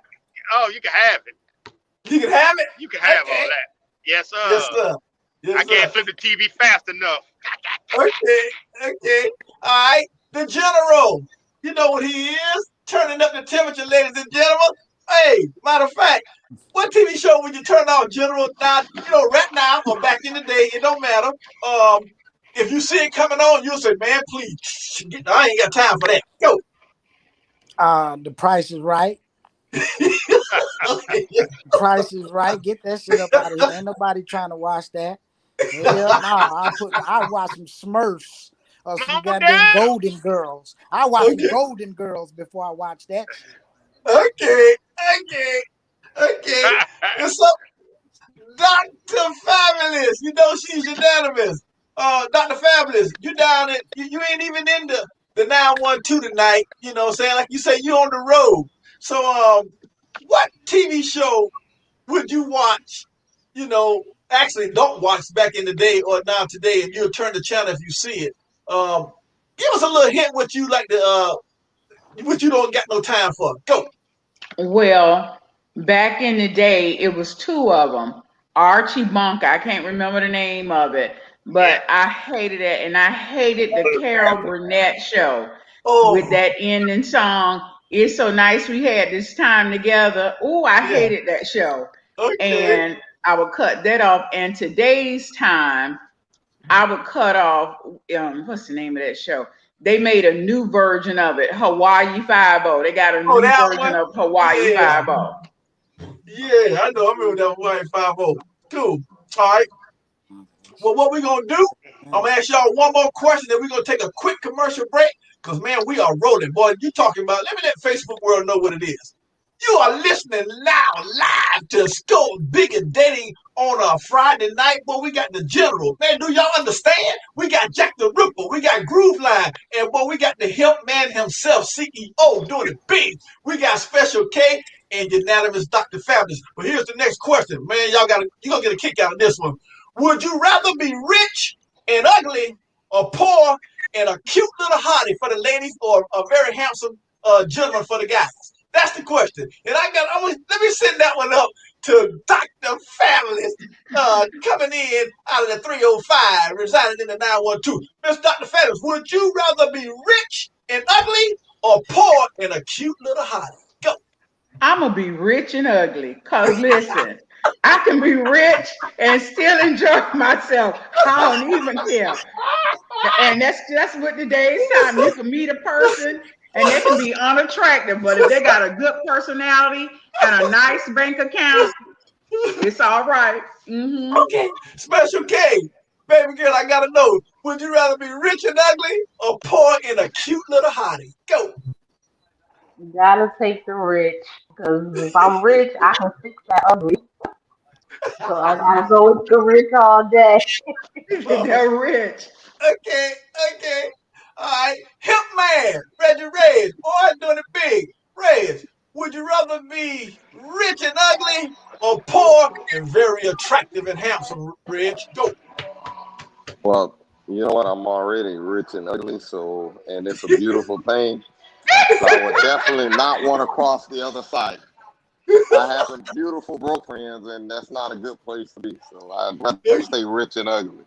Oh, you can have it. You can have it. You can have all Okay. that. Yes, Yes, sir. sir. I Yes, sir. can't flip the TV fast enough. Okay. Okay. All right. The general. You know what he is? Turning up the temperature, ladies and gentlemen. Hey, matter of fact, what TV show would you turn off, General? Now, right now or back in the day, it don't matter. If you see it coming on, you'll say, "Man, please, I ain't got time for that." Go. The Price is Right. Okay. Price is Right. Get that shit up out of here. Ain't nobody trying to watch that. Hell no. I watch some Smurfs or some Come on goddamn down. Golden Girls. I watch some Okay. Golden Girls before I watch that shit. Okay. Okay. Okay. And so, Dr. Fabulous, she's unanimous. Dr. Fabulous, you down at you ain't even in the 912 tonight. You know what I'm saying? Like you say, you on the road. So what TV show would you watch, actually don't watch back in the day or now today, and you'll turn the channel if you see it. Um Give us a little hint what you like to what you don't got no time for. Go. Well, back in the day, it was two of them. Archie Bunker. I can't remember the name of it, Yeah. but I hated it, and I hated the Carol Burnett show with Oh, that ending song. It's so nice we had this time together. Oh, I yeah. hated that show, Okay. and I would cut that off. And today's time, I would cut off. What's the name of that show? They made a new version of it, Hawaii Five O. They got a Oh, new that one? version of Hawaii Yeah. Five O. Yeah, I know. I remember that one 5-0. Cool. All right. Well, what we're going to do, I'm going to ask y'all one more question, then we're going to take a quick commercial break because, man, we are rolling. Boy, you talking about, let me let Facebook world know what it is. You are listening now, live to Scope Bigger Dating on a Friday night. Boy, we got the general. Man, do y'all understand? We got Jack the Ripper. We got Groove Line. And, boy, we got the Help Man himself, CEO, doing it big. We got Special K and unanimous Dr. Fabulous. But here's the next question. Man, you're going to get a kick out of this one. Would you rather be rich and ugly or poor and a cute little hottie for the ladies or a very handsome gentleman for the guys? That's the question. And let me send that one up to Dr. Fabulous coming in out of the 305, residing in the 912. Mr. Dr. Fabulous, would you rather be rich and ugly or poor and a cute little hottie? Go. I'm gonna be rich and ugly. Cause listen, I can be rich and still enjoy myself. I don't even care. And that's what today's time. You can meet a person and they can be unattractive, but if they got a good personality and a nice bank account, it's all right. Okay. Special K. Baby girl, I gotta know. Would you rather be rich and ugly or poor and a cute little hottie? Go. Gotta take the rich, because if I'm rich, I can fix that ugly. So I gotta go with the rich all day. Oh, They're rich. okay, okay. All right. Hip man, Reggie Reyes. Boy, doing it big. Reyes, would you rather be rich and ugly or poor and very attractive and handsome, Reg? Go. Well, you know what? I'm already rich and ugly, so and it's a beautiful thing. So I would definitely not want to cross the other side. I have some beautiful broke friends, and that's not a good place to be. So I'd rather stay rich and ugly.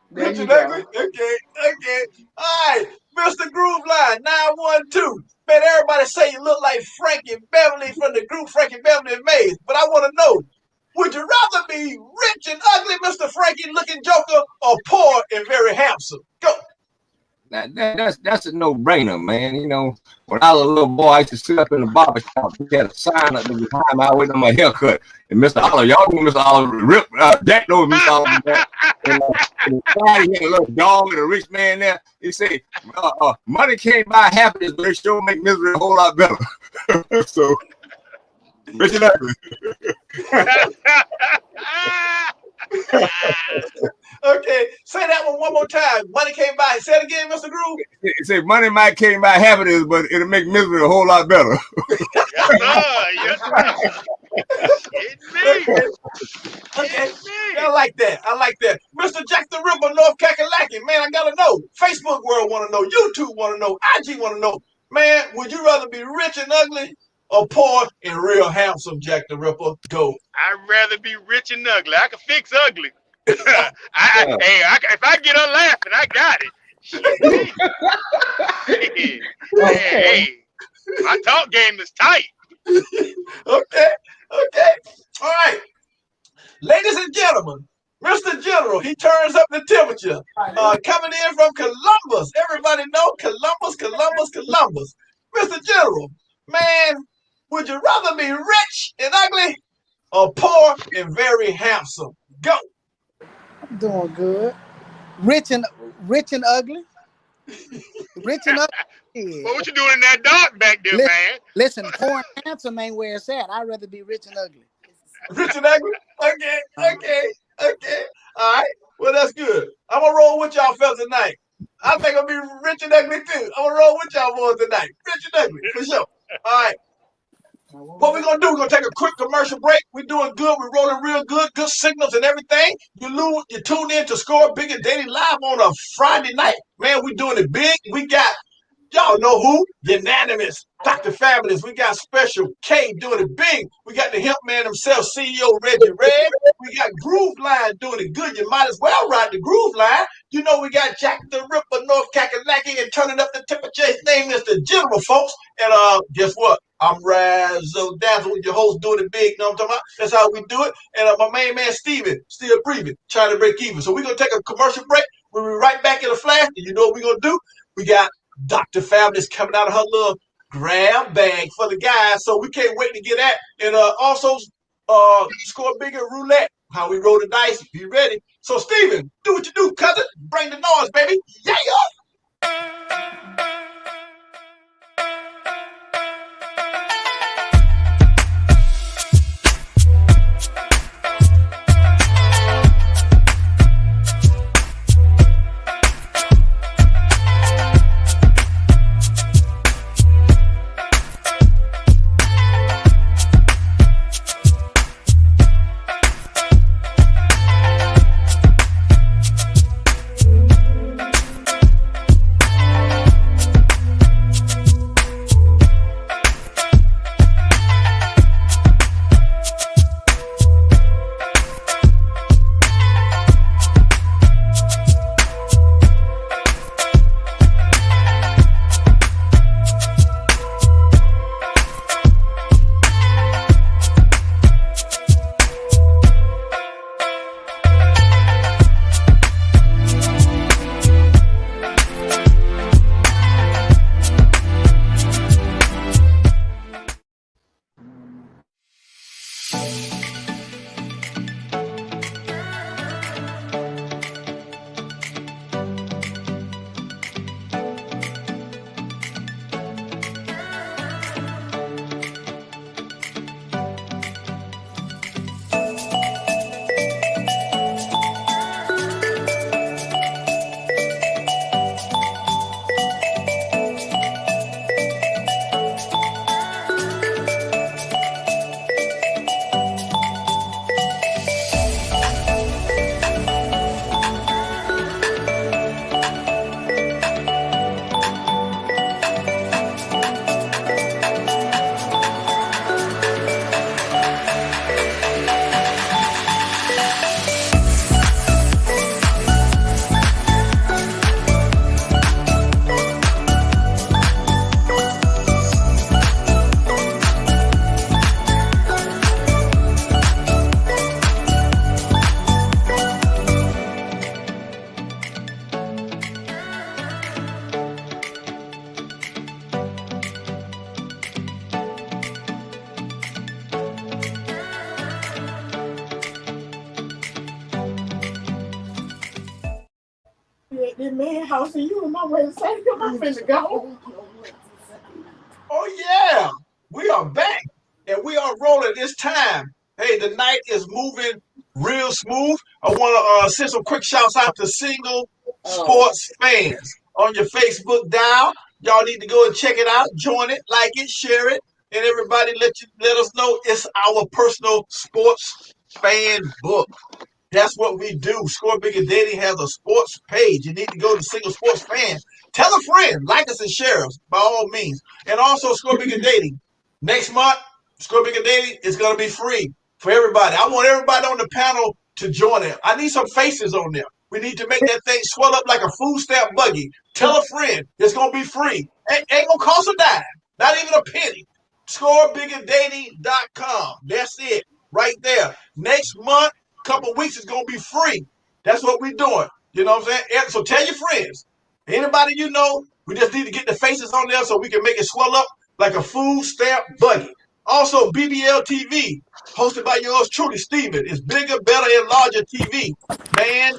There Rich you and ugly? go. Okay, okay. All right, Mr. Groove Line, 912. Man, everybody say you look like Frankie Beverly from the group Frankie Beverly and Maze. But I want to know, would you rather be rich and ugly, Mr. Frankie looking joker, or poor and very handsome? Go. That's a no-brainer, man. When I was a little boy, I used to sit up in the barber shop. We had a sign up there behind my way on my haircut. And Mr. Oliver, y'all know Mr. Oliver, Jack knows Mr. Oliver. And he had a little dog and a rich man there. He said, money can't buy happiness, but it sure make misery a whole lot better. So, rich and ugly. Okay, say that one more time. Money came by. Say it again, Mr. Groove. He said, money might can't buy happiness, but it'll make misery a whole lot better. Yes, sir. Yes, sir. Okay, Indeed. okay. Indeed. I like that. I like that. Mr. Jack the Ripper, North Kakalaki. Man, I gotta know. Facebook world wanna know. YouTube wanna know. IG wanna know. Man, would you rather be rich and ugly or poor and real handsome, Jack the Ripper? Go. I'd rather be rich and ugly. I can fix ugly. Yeah. If I get her laughing, I got it. Shit. Hey, Okay. my talk game is tight. Okay. Okay. All right. Ladies and gentlemen, Mr. General, he turns up the temperature. Coming in from Columbus. Everybody know Columbus, Columbus, Columbus. Mr. General, man, would you rather be rich and ugly or poor and very handsome? Go. I'm doing good. Rich and ugly. Rich and ugly. Yeah. What you doing in that dark back there, Listen, man? listen, poor and handsome ain't where it's at. I'd rather be rich and ugly. Rich and ugly? Okay, okay, okay. All right. Well, that's good. I'm going to roll with y'all fellas tonight. I think I'll be rich and ugly too. I'm going to roll with y'all boys tonight. Rich and ugly, for sure. All right. What we're going to do, we're going to take a quick commercial break. We're doing good. We're rolling real good. Good signals and everything. You tune in to Score Bigger Dating Live on a Friday night. Man, we're doing it big. We got, y'all know who? Unanimous. Dr. Fabulous. We got Special K doing it big. We got the hemp man himself, CEO Reggie Red. We got Groove Line doing it good. You might as well ride the Groove Line. You know we got Jack the Ripper, North Kakalaki, and turning up the temperature. His name is the General, folks. And guess what? I'm Razzle Dazzle with your host doing it big. You know what I'm talking about? That's how we do it. And my main man Steven, still breathing, trying to break even. So we're going to take a commercial break. We'll be right back in a flash. And you know what we're going to do? We got Dr. Fabulous coming out of her little grab bag for the guys. So we can't wait to get at. And also Score Bigger Roulette, how we roll the dice. Be ready. So Steven, do what you do, cousin. Bring the noise, baby. Yeah. That man house and you in my way to say, I'm finna go. Oh, yeah. We are back and we are rolling this time. Hey, the night is moving real smooth. I want to send some quick shouts out to single sports fans on your Facebook dial. Y'all need to go and check it out, join it, like it, share it, and everybody let us know it's our personal sports fan book. That's what we do. Score Bigger Dating has a sports page. You need to go to Single Sports Fan. Tell a friend, like us and share us by all means. And also Score Bigger Dating. Next month, ScoreBiggerDating is going to be free for everybody. I want everybody on the panel to join it. I need some faces on there. We need to make that thing swell up like a food stamp buggy. Tell a friend. It's going to be free. Ain't going to cost a dime. Not even a penny. ScoreBiggerDating.com. That's it. Right there. Next month, couple weeks, is going to be free. That's what we're doing. You know what I'm saying? So tell your friends. Anybody you know, we just need to get the faces on there so we can make it swell up like a food stamp buggy. Also, BBL TV, hosted by yours truly, Steven, is bigger, better, and larger TV. Man,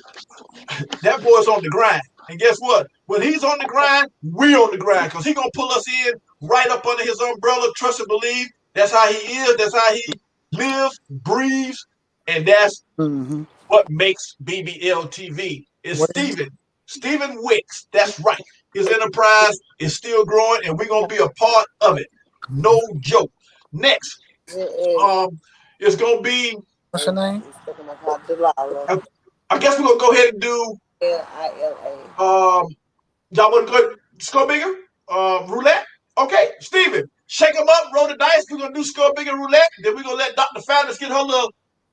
that boy's on the grind. And guess what? When he's on the grind, we on the grind because he's going to pull us in right up under his umbrella, trust and believe. That's how he is. That's how he lives, breathes, and that's what makes BBL TV. Is Steven Wicks. That's right. His enterprise is still growing, and we're going to be a part of it. No joke. Next, it's going to be. What's your name? I guess we're going to go ahead and do. Y'all want to go Score Bigger? Roulette? Okay, Steven, shake them up, roll the dice. We're going to do Score Bigger Roulette. Then we're going to let Dr. Fabulous get her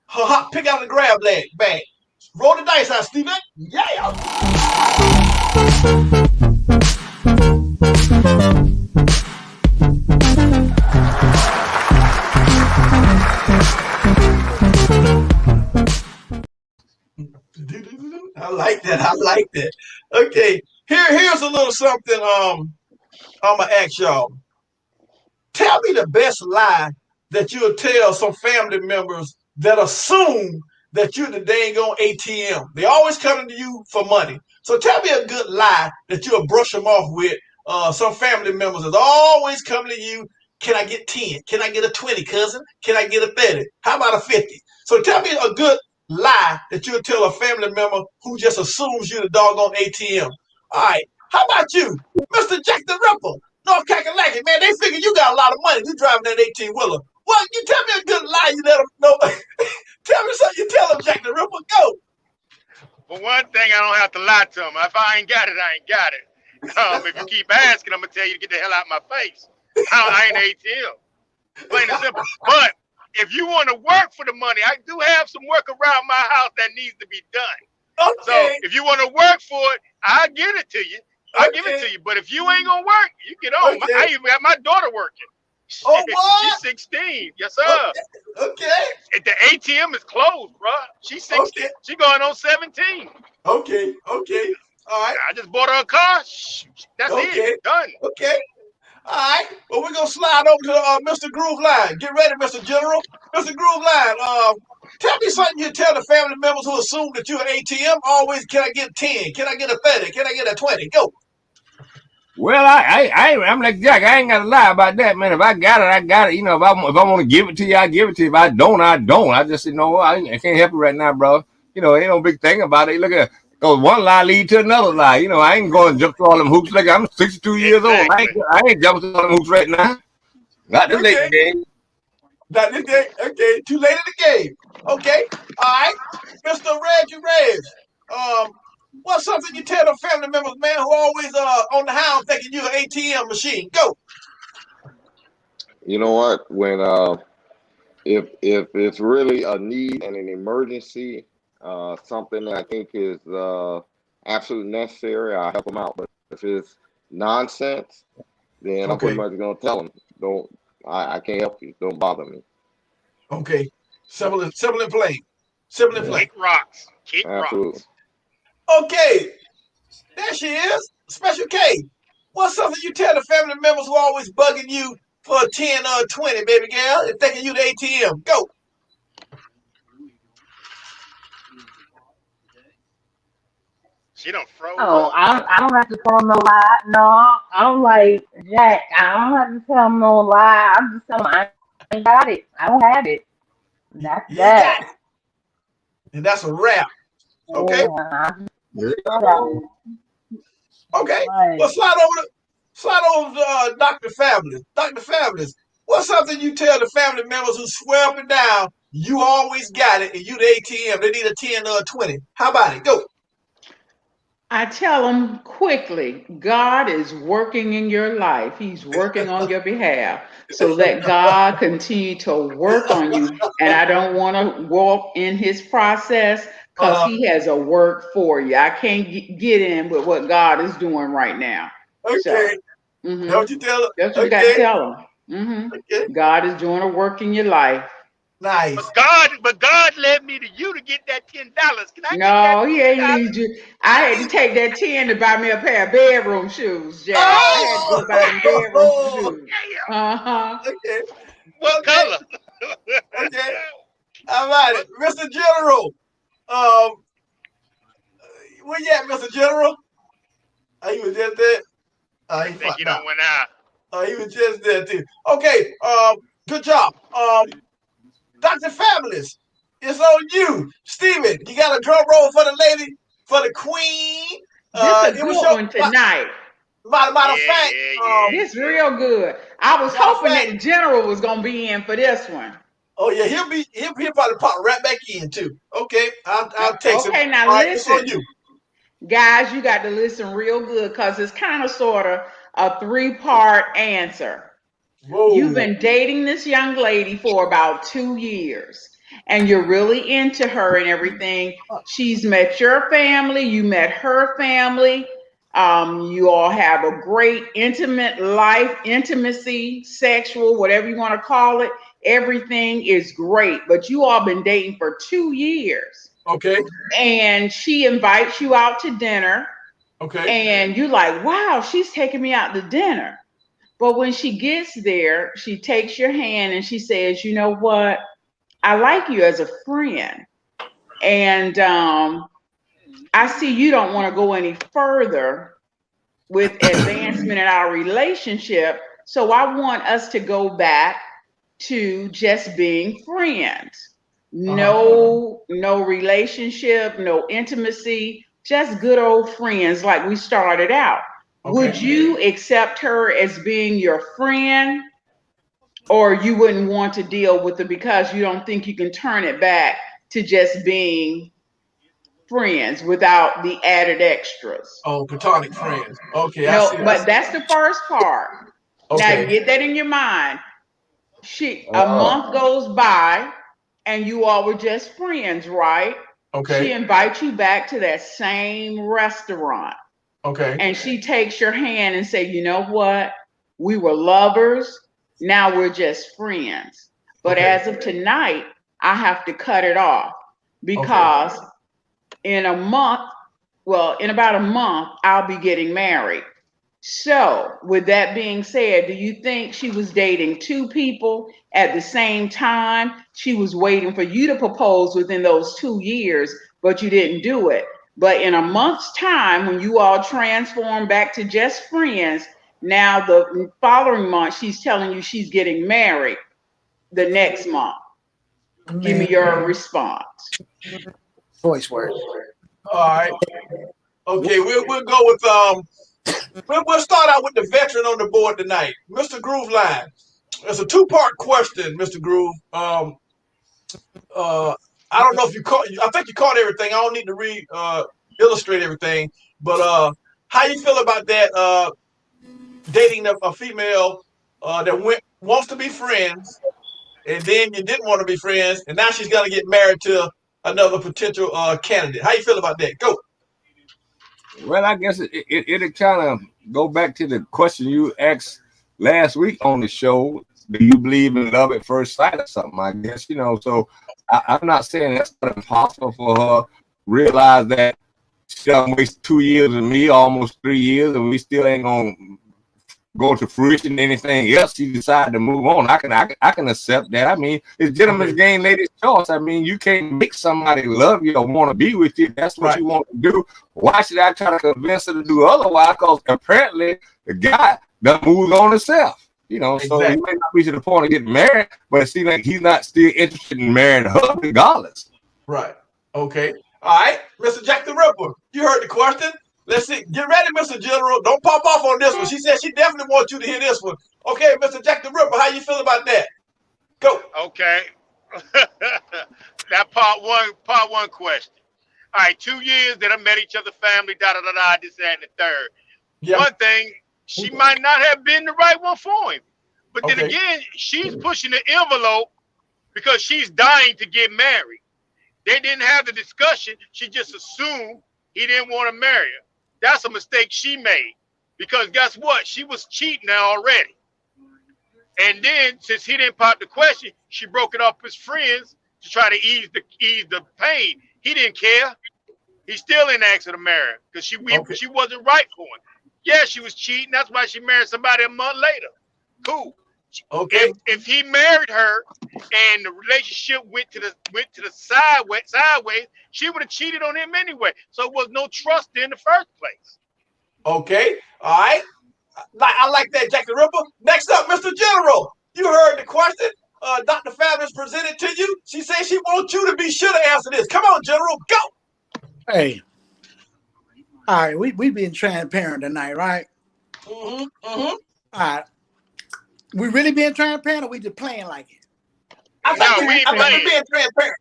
hot pick out of the grab bag. Roll the dice out, Steven. Yeah. I like that. Okay, here's a little something. I'm gonna ask y'all. Tell me the best lie that you'll tell some family members that assume that you're the dang on ATM. They always coming to you for money. So tell me a good lie that you'll brush them off with. Some family members is always coming to you. Can I get 10? Can I get a 20, cousin? Can I get a 30? How about a 50? So tell me a good lie that you'll tell a family member who just assumes you're the doggone ATM. All right. How about you, Mr. Jack the Ripper? North Kakalaki, man, they figure you got a lot of money. You driving that 18-wheeler. Well, you tell me a good lie you let them know. Tell me something you tell them, Jack the Ripper. Go. For one thing, I don't have to lie to them. If I ain't got it, I ain't got it. If you keep asking, I'm going to tell you to get the hell out of my face. I ain't ATM. Plain and simple. But if you want to work for the money, I do have some work around my house that needs to be done. Okay. So if you want to work for it, I'll give it to you. I'll give it to you. But if you ain't going to work, you get on. Okay. I even got my daughter working. Oh, what? She's 16. Yes, sir. Okay. The ATM is closed, bro. She's 16. Okay. She going on 17. Okay. All right. I just bought her a car. That's it. Done. Okay. All right. Well, we're going to slide over to Mr. Groove Line. Get ready, Mr. General. Mr. Groove Line, tell me something you tell the family members who assume that you're an ATM. Always, can I get 10? Can I get a 30? Can I get a 20? Go. Well, I'm like Jack. I ain't got to lie about that, man. If I got it, I got it. You know, if I want to give it to you, I give it to you. If I don't, I don't. I just, I can't help you right now, bro. Ain't no big thing about it. Look at, because one lie lead to another lie. I ain't going to jump through all them hoops. Like I'm 62 years old. I ain't jumping through all them hoops right now. Not this late in the game. Not this day. Okay, too late in the game. Okay, all right, Mr. Reggie. What's something you tell the family members, man, who always on the house thinking you're an ATM machine? Go. You know what? When if it's really a need and an emergency, something that I think is absolutely necessary, I'll help them out. But if it's nonsense, then I'm pretty much gonna tell them, I can't help you. Don't bother me. Okay. Simple and plain. Simple and plain. Kick rocks. Absolutely. Okay. There she is. Special K. What's something you tell the family members who always bugging you for a 10 or a 20, baby girl, and thinking you the ATM? Go. She done froze. Oh, I don't have to tell them no lie. No, I'm like, Jack, I don't have to tell them no lie. I'm just telling them I ain't got it. I don't have it. That's you that. Got it. And that's a wrap. Okay? Okay. Right. Well, slide over to Dr. Fabulous. Dr. Fabulous, what's something you tell the family members who swear up and down you always got it and you the ATM, they need a 10 or a 20? How about it? Go. I tell them quickly, God is working in your life. He's working on your behalf. So let God continue to work on you. And I don't want to walk in his process because Uh, he has a work for you. I can't get in with what God is doing right now. So, okay. That hmm what you tell her? that's what you got to Okay. tell them. Okay. God is doing a work in your life. Nice. But God led me to you to get that $10. Can I get that No, he ain't $10? need you. I had to take that 10 to buy me a pair of bedroom shoes, Jack. I had to go buy them bedroom Oh, shoes. Yeah. Uh-huh. okay. What Okay. color? Okay. All right, What? Mr. General. Um, where you at, Mr. General? Oh, he was just there. Oh, I he think fucked you out. don't went out. Oh, he was just there too. Okay. Good job. Dr. Fabulous, it's on you. Steven, you got a drum roll for the lady, for the queen. This a It was good your one tonight. matter of Yeah, fact. yeah, yeah, This yeah. real good. I was Matter of hoping fact. that the general was gonna be in for this one. Oh yeah, he'll probably pop right back in too. Okay, I'll text him. Okay, now All right, it's on listen. you. Guys, you got to listen real good because it's kind of sort of a three-part answer. You've Whoa. been dating this young lady for about 2 years and you're really into her and everything. She's met your family, you met her family. You all have a great intimate life, intimacy, sexual, whatever you want to call it. Everything is great, but you all been dating for 2 years Okay. and she invites you out to dinner Okay. and you like, wow, she's taking me out to dinner. But when she gets there, she takes your hand and she says, you know what? I like you as a friend. And I see you don't want to go any further with advancement in our relationship. So I want us to go back to just being friends. Uh-huh. No relationship, no intimacy, just good old friends like we started out. Okay. Would you accept her as being your friend, or you wouldn't want to deal with it because you don't think you can turn it back to just being friends without the added extras? Oh, platonic friends. Okay, I No, see. I but see. that's the first part. Now Okay. get that in your mind. A Uh, month goes by and you all were just friends, right? She Okay. invites you back to that same restaurant Okay. and she takes your hand and say, you know what? We were lovers. Now we're just friends. But Okay. as of tonight, I have to cut it off Okay. because in a month, well, in about a month, I'll be getting married. So, with that being said, do you think she was dating two people at the same time? She was waiting for you to propose within those 2 years, but you didn't do it. But in a month's time, when you all transform back to just friends, now the following month, she's telling you she's getting married the next month. Give me Man, your response. voice work. All right. Okay. We'll go with we'll start out with the veteran on the board tonight, Mr. Groove Line. It's a two-part question, Mr. Groove. Uh, I don't know if you caught. I think you caught everything. I don't need to illustrate everything. But how you feel about that? Dating a female that wants to be friends, and then you didn't want to be friends, and now she's gonna get married to another potential candidate. How you feel about that? Go. well, I guess it'll kind of go back to the question you asked last week on the show. Do you believe in love at first sight or something? I guess, so I'm not saying that's not impossible for her. Realize that she done wasted 2 years with me, almost 3 years, and we still ain't gonna go to fruition. Anything else, she decided to move on. I can accept that. I mean, it's gentleman's Okay. game, ladies' choice. I mean, you can't make somebody love you or want to be with you. That's what Right. you want to do. Why should I try to convince her to do otherwise? Because apparently the guy done moved on himself. So he Exactly. may not be to the point of getting married, but it seems like he's not still interested in marrying her regardless. Right. Okay. All right, Mr. Jack the Ripper. You heard the question. Let's see. Get ready, Mr. General. Don't pop off on this one. She said she definitely wants you to hear this one. Okay, Mr. Jack the Ripper. How you feel about that? Go. Okay. That part one question. All right, 2 years that I met each other, family, da da da da, this, that, and the third. Yeah. One thing, she might not have been the right one for him. But then Okay. again, she's pushing the envelope because she's dying to get married. They didn't have the discussion. She just assumed he didn't want to marry her. That's a mistake she made. Because guess what? She was cheating already. And then, since he didn't pop the question, she broke it off with his friends to try to ease the pain. He didn't care. He still didn't ask her to marry because she wasn't right for him. Yeah, she was cheating. That's why she married somebody a month later. Cool. Okay. If he married her and the relationship went to the sideways, she would have cheated on him anyway. So it was no trust in the first place. Okay. All right. I like that, Jack the Ripper. Next up, Mr. General. You heard the question. Dr. Fabulous presented to you. She says she wants you to be sure to answer this. Come on, General, go. Hey. All right, we being transparent tonight, right? Mm-hmm. All right. We really being transparent, or we just playing like it? I think we're being transparent.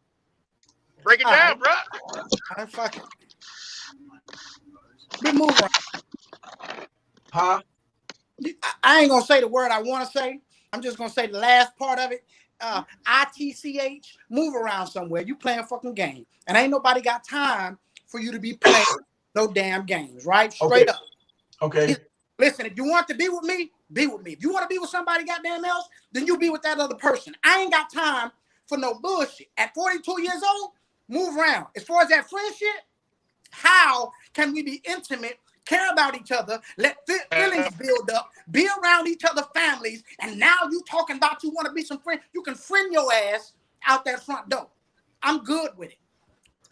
Break it down, bro. All right, fuck it. We move on. Huh? I ain't gonna say the word I want to say. I'm just gonna say the last part of it. ITCH, move around somewhere. You playing fucking game, and ain't nobody got time for you to be playing no damn games, right? Straight up. Okay. Listen, if you want to be with me, be with me. If you want to be with somebody goddamn else, then you be with that other person. I ain't got time for no bullshit. At 42 years old, move around. As far as that friendship, how can we be intimate, care about each other, let feelings build up, be around each other's families, and now you talking about you want to be some friend? You can friend your ass out that front door. I'm good with it.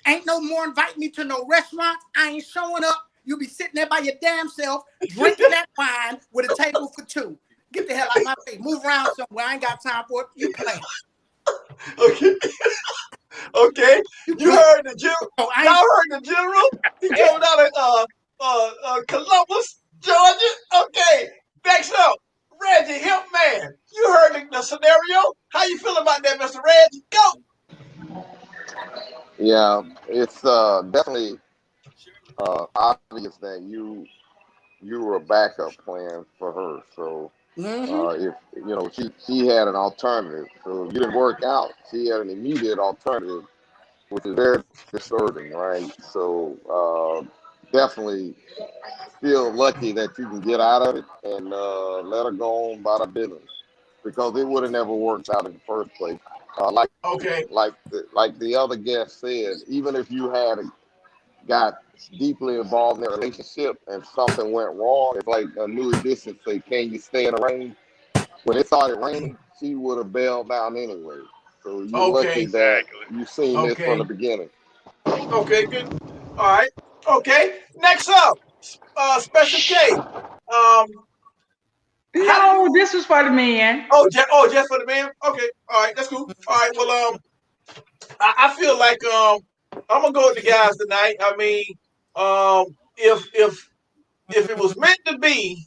Ain't no more inviting me to no restaurants. I ain't showing up. You'll be sitting there by your damn self, drinking that wine with a table for two. Get the hell out of my face. Move around somewhere. I ain't got time for it. You play. Okay. Okay. You heard the general. Y'all heard the general. He came out of Columbus, Georgia. Okay. Next up, Reggie Hipman. You heard the scenario. How you feel about that, Mr. Reggie? Go. Yeah, it's definitely obvious that you were a backup plan for her. So if she had an alternative, so if you didn't work out, she had an immediate alternative, which is very disturbing, right? So definitely feel lucky that you can get out of it and let her go on about her business, because it would have never worked out in the first place. Like the other guest said, even if you had got deeply involved in a relationship and something went wrong, it's like a new edition say, "Can you stay in the rain?" When it started raining, she would have bailed down anyway. So you're lucky that you seen this from the beginning. Okay, good. All right. Okay. Next up, Special K. No, this was for the men. Just for the man. Okay. All right. That's cool. All right. Well, I feel like I'm gonna go with the guys tonight. I mean, if it was meant to be,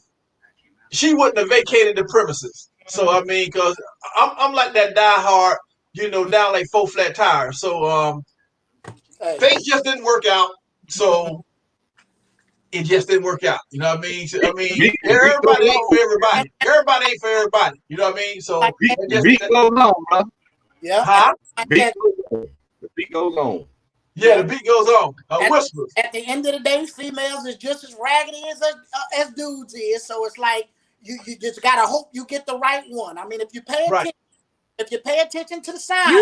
she wouldn't have vacated the premises. So I mean, because I'm like that diehard, down like 4 flat tires. So things just didn't work out. So it just didn't work out. You know what I mean? So, I mean, everybody ain't for everybody. Everybody ain't for everybody. You know what I mean? So the beat goes on, bro. Yeah. Huh? The beat goes on. Yeah, the beat goes on. Whispers. At the end of the day, females is just as raggedy as dudes is. So it's like you just gotta hope you get the right one. I mean, if you pay attention to the signs, you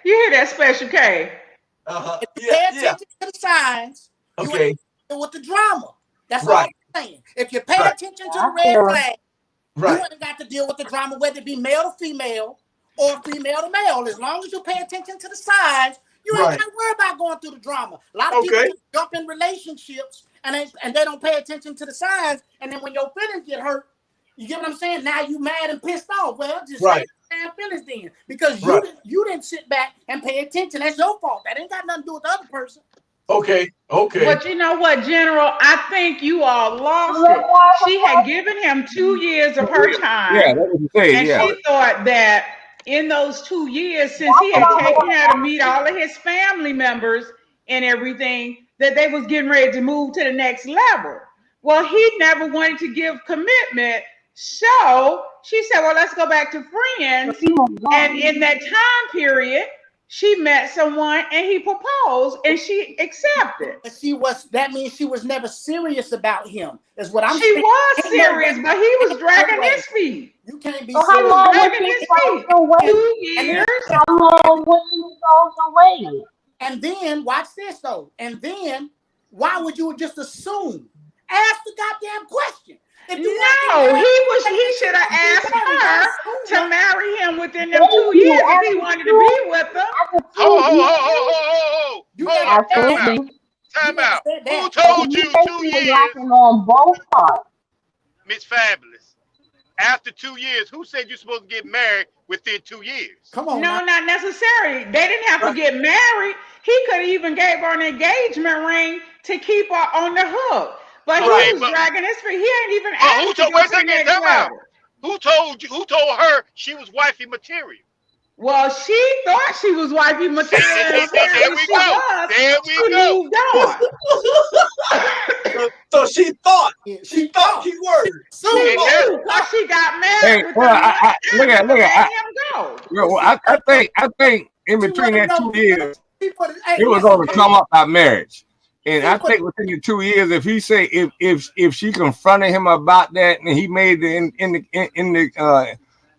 hear that, Special K. If you pay attention to the signs, you ain't deal with the drama. That's all I'm saying. If you pay attention to the red flag, you ain't got to deal with the drama, whether it be male to female or female to male. As long as you pay attention to the signs, you ain't got to worry about going through the drama. A lot of people just jump in relationships and they don't pay attention to the signs. And then when your feelings get hurt, you get what I'm saying? Now you mad and pissed off. Well, just say damn feelings then, because you didn't sit back and pay attention. That's your fault. That ain't got nothing to do with the other person. Okay. But you know what, General? I think you all lost it. She had given him 2 years of her time. Yeah, that's what you say. And she thought that in those 2 years, since he had taken her to meet all of his family members, and everything, that they was getting ready to move to the next level. Well, he never wanted to give commitment. So she said, well, let's go back to friends. And in that time period, she met someone and he proposed and she accepted. But that means she was never serious about him. Is what I'm She saying. was Ain't no serious, way. but he was Ain't no dragging way. his feet. You can't be So He how serious. was long was dragging he his supposed feet. to wait? 2 years. How long was he supposed to wait? And then watch this though. And then why would you just assume? Ask the goddamn question. If you want to get No, married, he should have asked her to marry him within them 2 Thank you. years if he After wanted to be two, with her. after Ho, ho, 2 ho, ho, years, ho, ho, ho. You Hold never up. said Time that. out. absolutely. You Time never out. said Who that. So told you you think 2 he was years, locking on both parts? Miss Fabulous? After 2 years, who said you're supposed to get married within 2 years? Come on now. No, not necessarily. They didn't have to get married. He could have even gave her an engagement ring to keep her on the hook. But he Okay, was but dragging his feet. He ain't even who asked to told? go Wait a to the second. next Time out. level. Who told you? Who told her she was wifey material? Well, she thought she was wifey material, and There apparently we she go. was. There we She go. moved on. So she thought. Yeah, She thought. Key she word. She She assumed. And thought. that's moved because she got Hey, married within well, a month look at after look at. letting him go. Well, She I think in she between wanted that to 2 know. years, She put it. Hey, it was listen. going to come up by marriage. And She I put. think within the 2 years, if he say if she confronted him about that, and he made the in the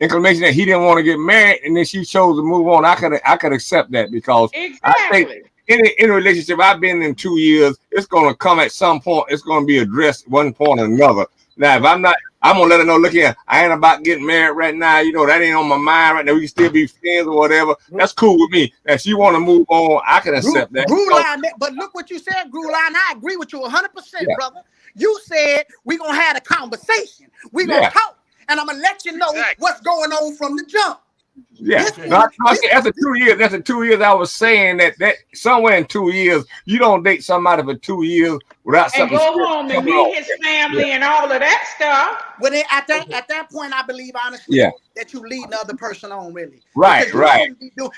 inclination that he didn't want to get married, and then she chose to move on, I could accept that, because I think Exactly. in a relationship I've been in 2 years, it's going to come at some point. It's going to be addressed one point or another. Now, if I'm not, I'm gonna let her know. Look here, I ain't about getting married right now. You know that ain't on my mind right now. We can still be friends or whatever. That's cool with me. If she want to move on, I can accept that. Line, but look what you said, Grew Line. I agree with you 100%, Yeah. brother. You said we're going to have a conversation. We're going to talk. And I'm going to let you know what's going on from the jump. Yeah. After 2 years, after 2 years, I was saying that somewhere in 2 years, you don't date somebody for 2 years without And something. go home and meet his family and all of that stuff. Well, at that point, I believe honestly that you lead the other person on, really. Right, because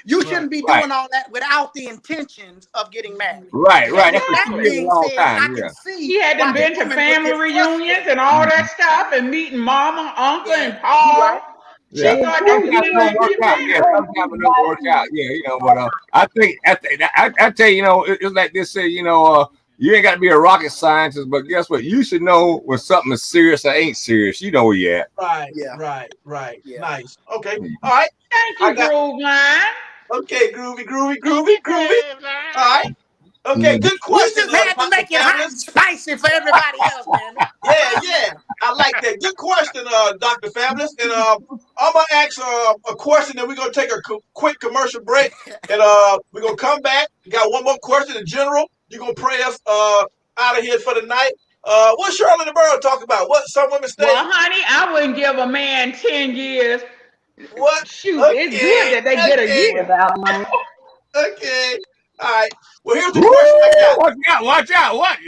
you shouldn't be doing all that without the intentions of getting married. Right. Exactly. That's what being a long time. I can see he had been to family reunions and all that stuff and meeting mama, uncle, and Paul. She thought that he didn't want to get married. Sometimes it doesn't work out. Yeah, you know, but I think I tell you, you know, it's like they say, you know, you ain't got to be a rocket scientist, but guess what? You should know when something is serious or ain't serious. You know where you at. Right. Yeah. Right. Yeah. Nice. Okay. All right. Thank you, Groove Line. Okay, groovy. All right. Okay, good question. We just had to make it hot and spicy for everybody else, man. Yeah. I like that. Good question, Dr. Fabulous. And I'm gonna ask a question, and we're gonna take a quick commercial break, and we're gonna come back. We got one more question in general. You're gonna pray us out of here for the night. What Shirley the Bird talk about? What some women say? Well, honey, I wouldn't give a man 10 years. What? Shoot, it's good that they get a year. Without money. Okay. All right. Well, here's the question I got. Watch out. What?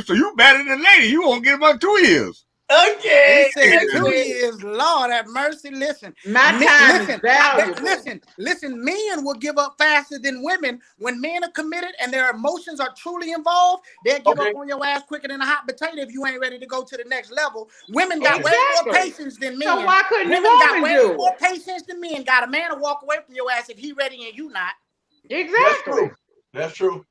So you better than lady. You won't get about 2 years. Okay. He said 2 years. Lord have mercy. Listen. My time is valuable. Listen. Men will give up faster than women. When men are committed and their emotions are truly involved, they'll give up on your ass quicker than a hot potato if you ain't ready to go to the next level. Women got way more patience than men. So why couldn't women got way more patience than men. Got a man to walk away from your ass if he ready and you not. Exactly. That's true,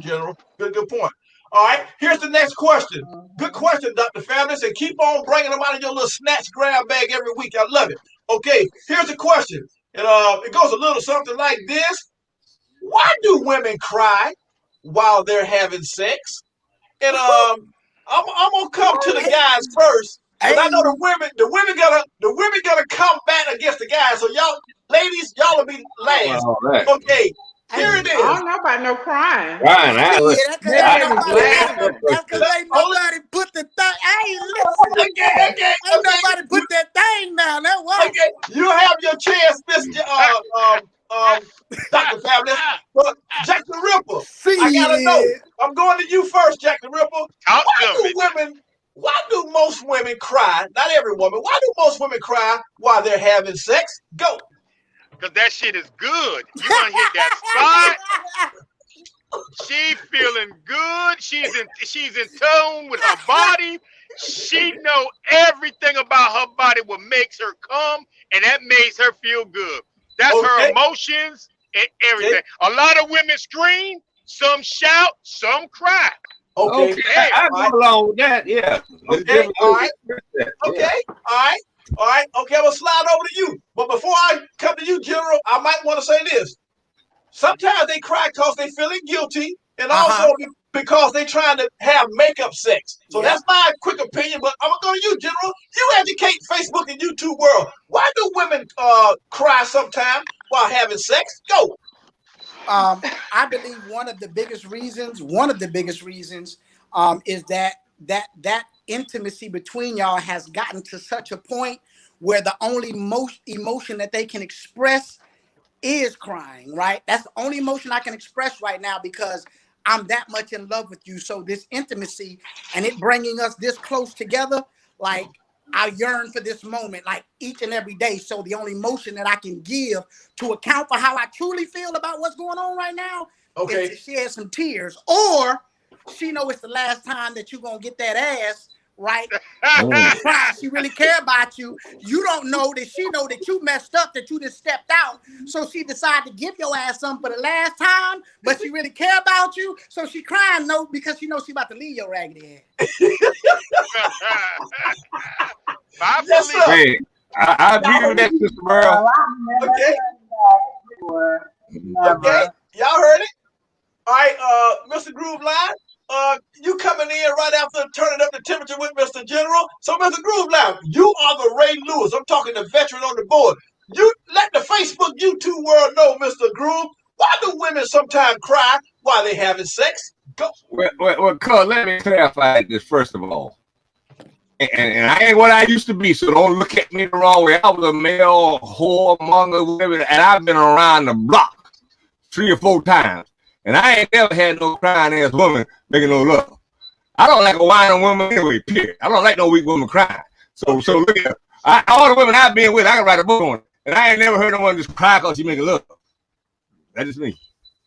General. Good point. All right, here's the next question. Good question, Dr. Fabulous, and keep on bringing them out of your little snatch grab bag every week. I love it. Okay, here's the question. And it goes a little something like this. Why do women cry while they're having sex? And I'm gonna come to the guys first. Because I know the women gotta combat against the guys. So y'all, ladies, y'all will be last. Okay. Here it is. I don't know about no crying. Crying. That's because ain't nobody put the thing. Hey, listen. Okay. Ain't nobody put that thing down. That was. Okay. You have your chance, Miss Dr. Fabulous. But Jack the Ripper, I gotta know. I'm going to you first, Jack the Ripper. Why do most women cry? Not every woman. Why do most women cry while they're having sex? Go. Because that shit is good. You want to hit that spot. She feeling good. She's in tune with her body. She know everything about her body what makes her come, and that makes her feel good. That's her Okay. emotions and Okay. everything. A lot of women scream, some shout, some cry. Okay. Okay, Hey, I All go right. along with that. Yeah. There's Okay. different All ways to right. express that. Okay. Yeah. All right. All right. Okay. I'm gonna slide over to you. But before I come to you, General, I might want to say this. Sometimes they cry because they feeling guilty, and also because they trying to have makeup sex. So Yeah. that's my quick opinion. But I'm gonna go to you, General. You educate Facebook and YouTube world. Why do women cry sometimes while having sex? Go. I believe one of the biggest reasons, is that intimacy between y'all has gotten to such a point where the only emotion that they can express is crying, right? That's the only emotion I can express right now because I'm that much in love with you. So this intimacy and it bringing us this close together, like I yearn for this moment, like each and every day. So the only emotion that I can give to account for how I truly feel about what's going on right now is Okay. to shed some tears, or she know it's the last time that you're gonna get that ass, right? So she cries. She really care about you. You don't know that she know that you messed up, that you just stepped out. So she decided to give your ass something for the last time, but she really care about you. So she crying no because she knows she about to leave your raggedy ass. I Yes, believe sir. it. Hey, I agree with that, Sister Burl. I've never Okay. heard that before. Okay. Never. Y'all heard it. All right, Mr. Groove Line, you coming in right after turning up the temperature with Mr. General. So, Mr. Groove Line, you are the Ray Lewis. I'm talking the veteran on the board. You let the Facebook YouTube world know, Mr. Groove. Why do women sometimes cry while they having sex? Go. Well, cuz, let me clarify this first of all. And I ain't what I used to be, so don't look at me the wrong way. I was a male whoremonger, whatever, and I've been around the block 3 or 4 times. And I ain't never had no crying ass woman making no love. I don't like a whining woman anyway, period. I don't like no weak woman crying. So look at all the women I've been with, I can write a book on it. And I ain't never heard no one just cry because she making love. That's just me.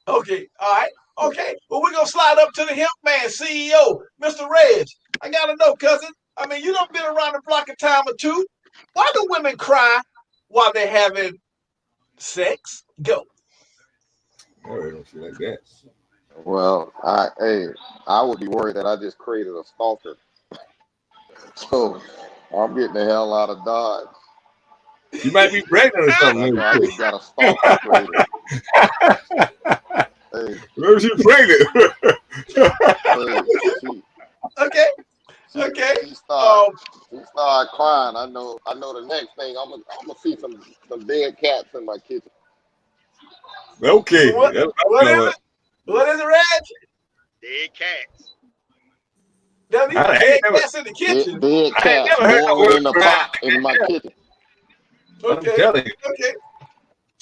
Okay, all right. Okay, well, we're going to slide up to the Hemp Man CEO, Mr. Reg. I got to know, cousin. I mean, you done been around the block a time or two. Why do women cry while they're having sex? Go. I don't feel like that. Well, I would be worried that I just created a stalker. So I'm getting the hell out of Dodge. You might be pregnant or I something. know I just got a stalker created. Hey, Maybe she's pregnant. hey, Okay, she, okay. she started crying. I know the next thing I'm gonna see some dead cats in my kitchen. Okay. What, That's what is it? What is it, Reg? Dead cats. That means I dead ain't never, cats in the Dead, kitchen. dead I ain't cats never heard no boiling word in the cry. pot in my kitchen. I'm Okay, telling you. okay,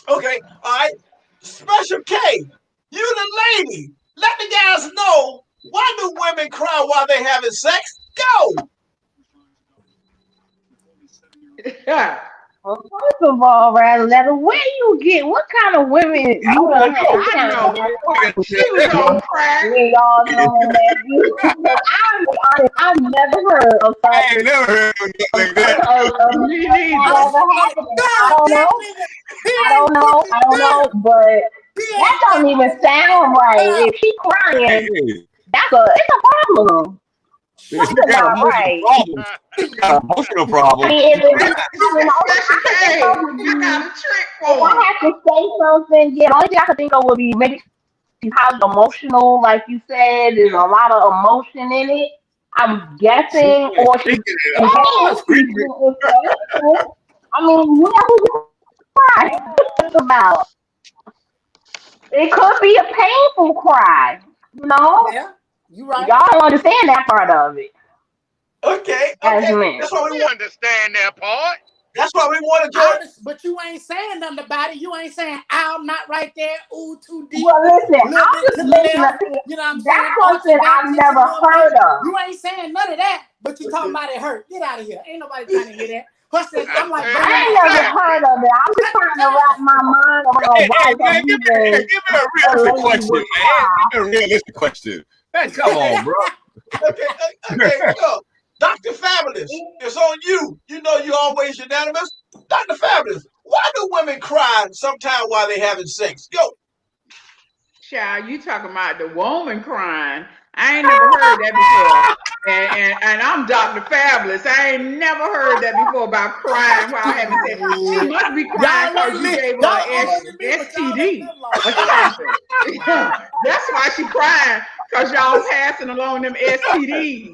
okay. All right. Special K, you the lady. Let the guys know, why do women cry while they having sex? Go. Yeah. Well, first of all, Razzle, where you get what kind of women I you don't done had? know. What I kind of know. She was That's on why crack. where y'all know that you? Because I'm be honest, I've never heard of I ain't never heard of nothing like that. Me that neither. ever happening. I God don't damn know. nigga, he ain't put I the don't know, damn. but He that ain't don't put even the sound right. damn. If she crying, Hey, it's a problem. she Something got not emotional right. problems. She got emotional I problems. mean, if She it, crying. you know, Special I could think K, of would I got be a trick if for I him. had to say something. Yeah, the only thing I could think of would be maybe she's highly emotional, like you said. There's a lot of emotion in it. I'm guessing, Screaming, or she's speaking in it all, pain. She's screaming. in pain. I mean, you know who you cry about. It could be a painful cry. You know, Yeah, you right. y'all don't understand that part of it Okay, as okay. men. That's why we We want. understand that part. That's why we wanted your. But you ain't saying nothing about it. You ain't saying out, not right there, ooh, too deep, Well, listen, a little I'm bit just to the making left. a thing. You know what I'm That's saying? Arch your something back I've just a never little bit. heard of. You ain't saying none of that, but you talking Okay, about it hurt. Get out of here. Ain't nobody trying to hear that. What's that? I'm like I bringing ain't my never flag. heard of it. I'm just trying to wrap my mind around why Hey, man, some reason give me a a realistic lady question, would man. cry. Give me a realistic question. Man, come on, bro. Okay, look, Dr. Fabulous, it's on you. You know you always unanimous. Dr. Fabulous, why do women cry sometimes while they having sex? Yo, Child, you talking about the woman crying. I ain't never heard that before. And I'm Dr. Fabulous. I ain't never heard that before about crying while having sex. She must be crying Y'all because ain't you li- gave her y'all an older than me, but y'all ain't STD live long or enough. something. That's why she crying, because y'all passing along them STDs.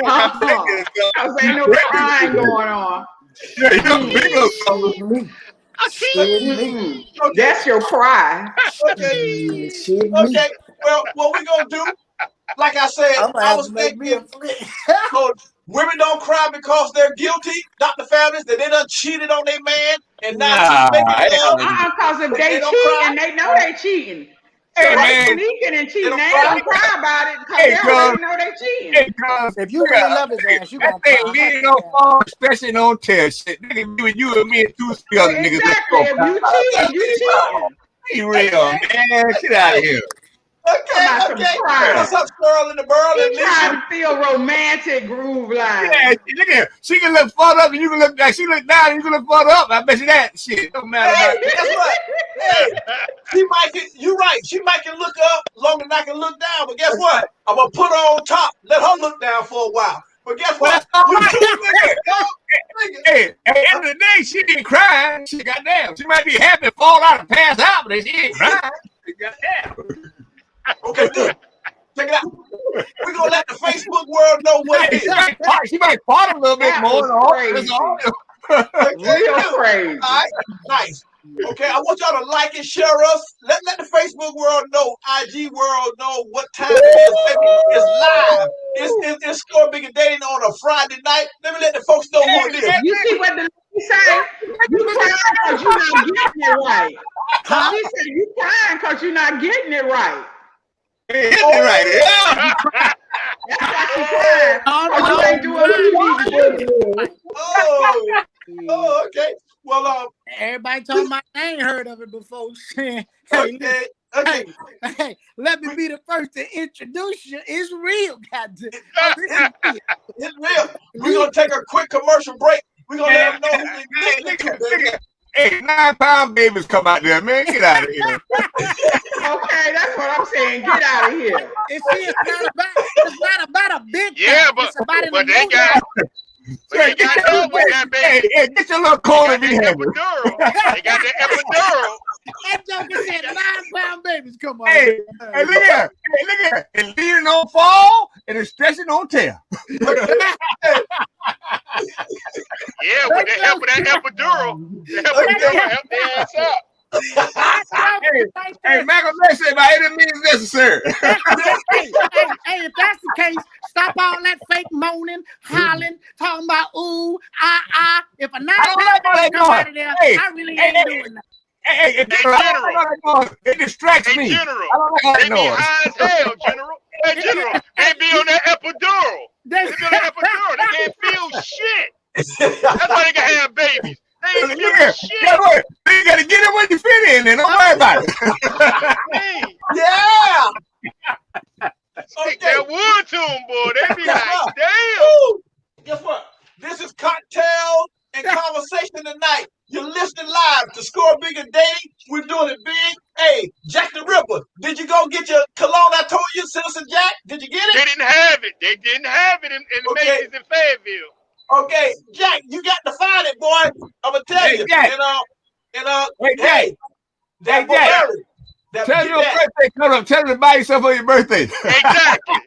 Because ain't no crying going on. Yeah, you're big or something. Shit me. Shit me. Mm-mm. okay, That's your cry. okay, Shit me. okay. Well, what we gonna do? Like I said, I'm gonna I have was to make me thinking, a flick. oh, women don't cry because they're guilty. Dr. Fabulous, that they done cheated on their man, and now she's Nah, making love. Because if They they don't cheat cry. and they know they cheating. So hey, if they man. sneaking and They cheating, don't they ain't cry. gonna cry about it because Hey, they cuz. already know they cheating. Hey, cuz. If you really love his ass, you That gonna thing cry leaning 100 on times. phone, especially on tear shit. Nigga, you and me and two other niggas that's Exactly. gonna If cry. you cheating, you cheating. Be real, man. Get out of here. Talking Okay, about some okay. Yeah. What's crying. up, Sterling the Burl He and Lisa? trying to feel romantic groove Yeah, line. look at her. She can look far up and you can look like she look down and you can look far up. I bet you that shit. Don't matter Hey, about that. guess what? Hey, you're right. She might can look up longer than I can look down. But guess what? I'm gonna put her on top. Let her look down for a while. But guess Well, what? that's all You right. two Look at niggas. hey, at the end of the day, she ain't crying. She goddamn. She might be happy, fall out and pass out, but she ain't crying. Goddamn. Okay, good. Check it out. We're gonna let the Facebook world know what it Hey, is. she might part a little bit That more. was And all. That's crazy. all. Okay, Real good. crazy. All right, nice. Okay, I want y'all to like and share us. Let the Facebook world know, IG world know what time it is. Baby, it's live. It's Score Bigger Dating on a Friday night. Let me let the folks know who it is. You see what the lady say? You crying because you're not getting it right. Huh? She said you crying because you're not getting it right. Hitting it right. Oh, Yeah. That's why she crying, because you I'm ain't doing what you crying need because to I'm not do. getting it right. oh, Yeah. oh, okay. Well, Everybody talking about I ain't heard of it before. Saying, hey, listen, okay, okay. hey, let me be the first to introduce you. It's real, goddamn. It, Oh, this is it, real. it's real. We're Real. gonna take a quick commercial break. We're gonna let Man, them know who they hey, listening to, look baby. at, hey, 9-pound babies come out there, man. Get out of here. Okay, that's what I'm saying. Get out of here. And see, it's not about a big Yeah, thing. It's about an but they emotional. got Hey, know with that hey, baby. hey, get your little They corner got V that handle. epidural. They got that epidural. That joker said 9-pound babies come on. Hey, hey, look at, hey, look at, it's leaning on fall and it's stretching on tear. Hey, Yeah, with the help of that epidural, the okay. epidural help their ass out. That joker Hey, right hey, there. Michael May said by any means necessary. If that's the case, stop all that fake moaning, hollering, talking about ooh, ah. If a I don't like 9-pound all baby that come noise. out of there, Hey, I really hey, ain't doing that. hey, Hey, General, I don't like General. all that noise. It distracts Hey, me. General. I don't like all that They be noise. high as hell, General. Hey, General. They be on that epidural. They- They be on that epidural. They can't feel shit. That's why they can have babies. They ain't Look feeling here, guess shit. what? You gotta get it when you fit in, and don't worry about it. Hey, Yeah. stick Okay. that wood to them, boy. They be Guess like, what? damn. Woo! Guess what? This is cocktails and conversation tonight. You're listening live to Score Bigger Dating. We're doing it big. Hey, Jack the Ripper, did you go get your cologne? I told you, Citizen Jack. Did you get They it? didn't have it. They didn't have it in Okay. Macy's in Fayetteville. Okay, Jack, you got to find it, boy. I'm gonna tell Hey, you. Jack. Hey, Jack. Hey, that Hey, Jack. Bavarian. Tell Get your that. birthday coming up. Tell him to buy yourself for your birthday. Exactly.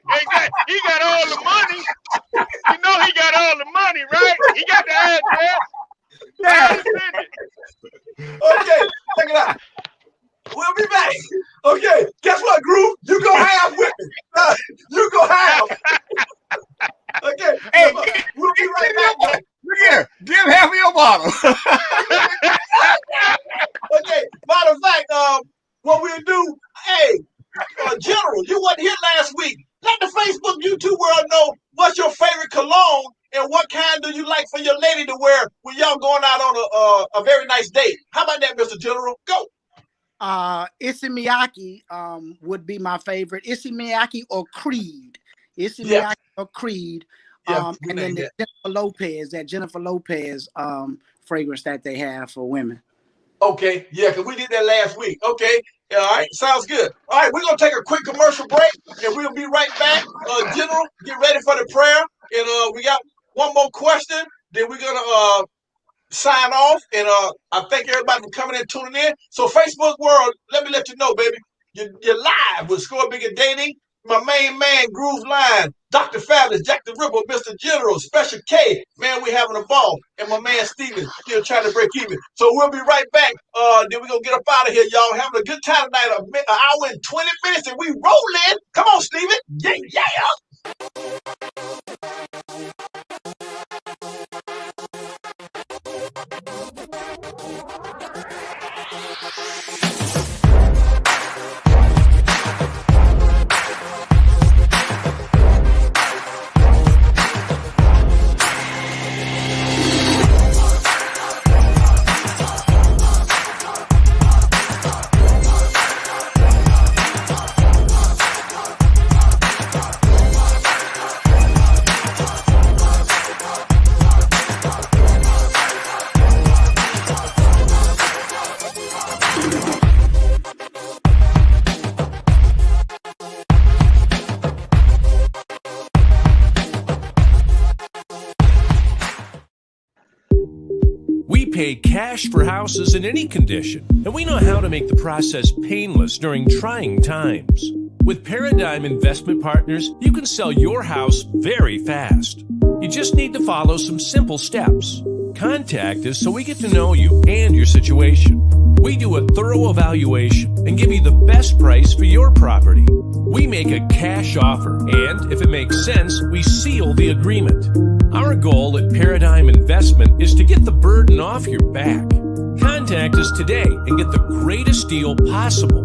He got all the money. You know he got all the money, right? He got the address. Yeah. I'll send it. Okay, check it out. We'll be back. Okay, guess what, Groove? You go have with me. You go have. Okay, Hey, we'll be right back, though. look here. Give half of your bottle. Okay, matter of fact, what we'll do, hey, General, you wasn't here last week. Let the Facebook YouTube world know what's your favorite cologne And what kind do you like for your lady to wear when y'all going out on a very nice date? How about that, Mr. General? Go. Issey Miyake would be my favorite. Issey Miyake or Creed. Issey Yeah. Miyake or Creed. Yeah, And then the Jennifer Lopez fragrance that they have for women. Okay, yeah, because we did that last week. Okay, all right, sounds good. All right, we're going to take a quick commercial break, and we'll be right back. General, get ready for the prayer. And we got one more question. Then we're going to sign off. And I thank everybody for coming and tuning in. So, Facebook world, let me let you know, baby, you're live with Score Bigger Dating. My main man, Groove Line, Dr. Fabulous, Jack the Ripper, Mr. General, Special K. Man, we having a ball. And my man, Steven, still trying to break even. So we'll be right back. Then we're going to get up out of here, y'all. Having a good time tonight. An hour and 20 minutes, and we rolling. Come on, Steven. Yeah, yeah. We pay cash for houses in any condition, and we know how to make the process painless during trying times. With Paradigm Investment Partners, you can sell your house very fast. You just need to follow some simple steps. Contact us so we get to know you and your situation. We do a thorough evaluation and give you the best price for your property. We make a cash offer, and if it makes sense, we seal the agreement. Our goal at Paradigm Investment is to get the burden off your back. Contact us today and get the greatest deal possible.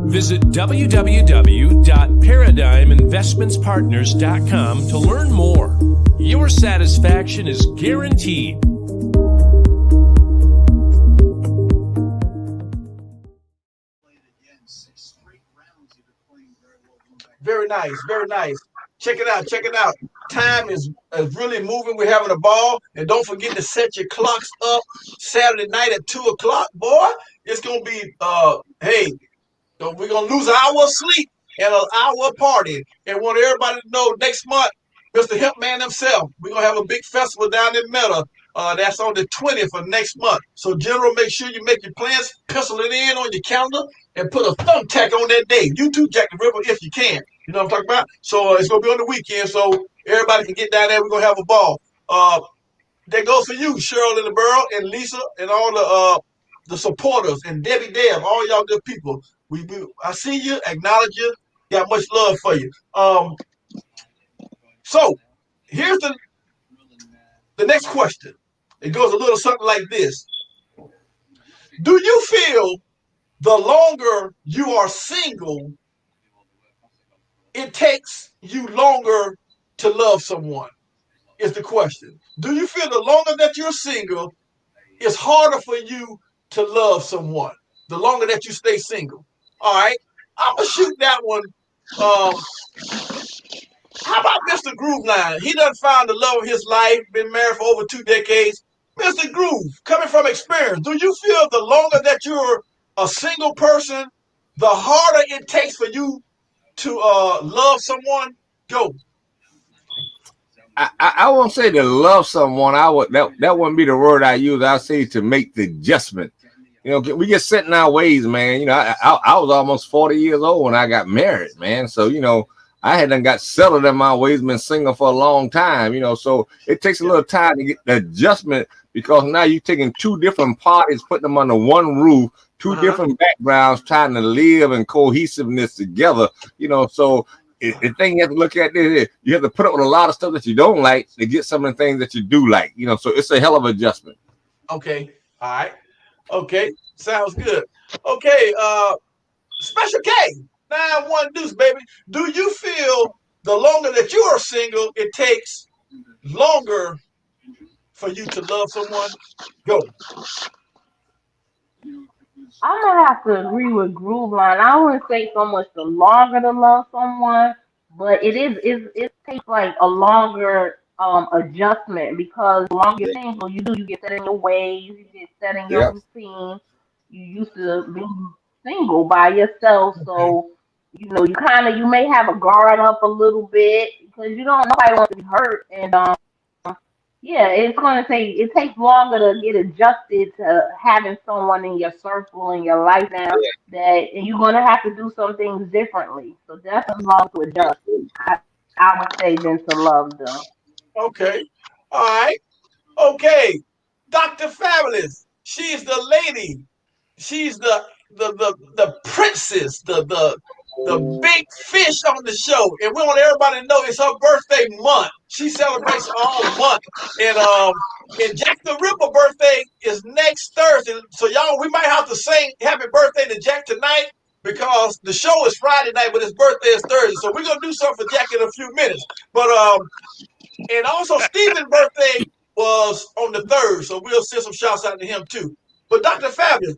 Visit www.paradigminvestmentspartners.com to learn more. Your satisfaction is guaranteed. Very nice, very nice. Check it out, check it out. Time is really moving. We're having a ball. And don't forget to set your clocks up Saturday night at 2 o'clock, boy. It's going to be, hey, we're going to lose an hour of sleep and an hour of party. And want everybody to know next month, Mr. Hemp Man himself, we're going to have a big festival down in Meta. That's on the 20th of next month. So, General, make sure you make your plans, pencil it in on your calendar, and put a thumbtack on that day. You too, Jack the Ripper, if you can. You know what I'm talking about? So, it's going to be on the weekend, so everybody can get down there. We're going to have a ball. That goes for you, Cheryl in the Burrow, and Lisa, and all the supporters, and Debbie Deb, all y'all good people. I see you, acknowledge you, got much love for you. So, here's the next question. It goes a little something like this. Do you feel the longer you are single, it takes you longer to love someone? Is the question. Do you feel the longer that you're single, it's harder for you to love someone? The longer that you stay single. All right. I'm going to shoot that one. How about Mr. Groove Line? He done found the love of his life, been married for over 2 decades. Mr. Groove, coming from experience, do you feel the longer that you're a single person, the harder it takes for you to love someone? Go. I won't say to love someone. That wouldn't be the word I use. I say to make the adjustment. You know, we get set in our ways, man. You know, I was almost 40 years old when I got married, man. So, you know, I hadn't got settled in my ways, been single for a long time, you know, so it takes a little time to get the adjustment because now you're taking two different parties, putting them under one roof, two different backgrounds, trying to live in cohesiveness together, you know, so the thing you have to look at is you have to put up with a lot of stuff that you don't like to get some of the things that you do like, you know, so it's a hell of an adjustment. Okay. All right. Okay. Sounds good. Okay. Special K. 9-1 Deuce, baby. Do you feel the longer that you are single, it takes longer for you to love someone? Go. I'm gonna have to agree with Groove Line. I wouldn't say so much the longer to love someone, but it takes like a longer adjustment because the longer you're single, you get set in your ways, you get set in your Yep. routine. You used to be single by yourself, Okay. so you may have a guard up a little bit because you don't nobody wants to be hurt and yeah, it takes longer to get adjusted to having someone in your circle in your life now that and you're gonna have to do some things differently. So definitely long to adjust. I I would say than to love them. Okay. All right. Okay. Dr. Fabulous. She's the lady. She's the princess, the big fish on the show, and we want everybody to know it's her birthday month. She celebrates all month, and Jack the Ripper birthday is next Thursday. So y'all, we might have to sing happy birthday to Jack tonight because the show is Friday night, but his birthday is Thursday. So we're gonna do something for Jack in a few minutes. But and also Stephen's birthday was on the third, so we'll send some shouts out to him too. But Dr. Fabulous.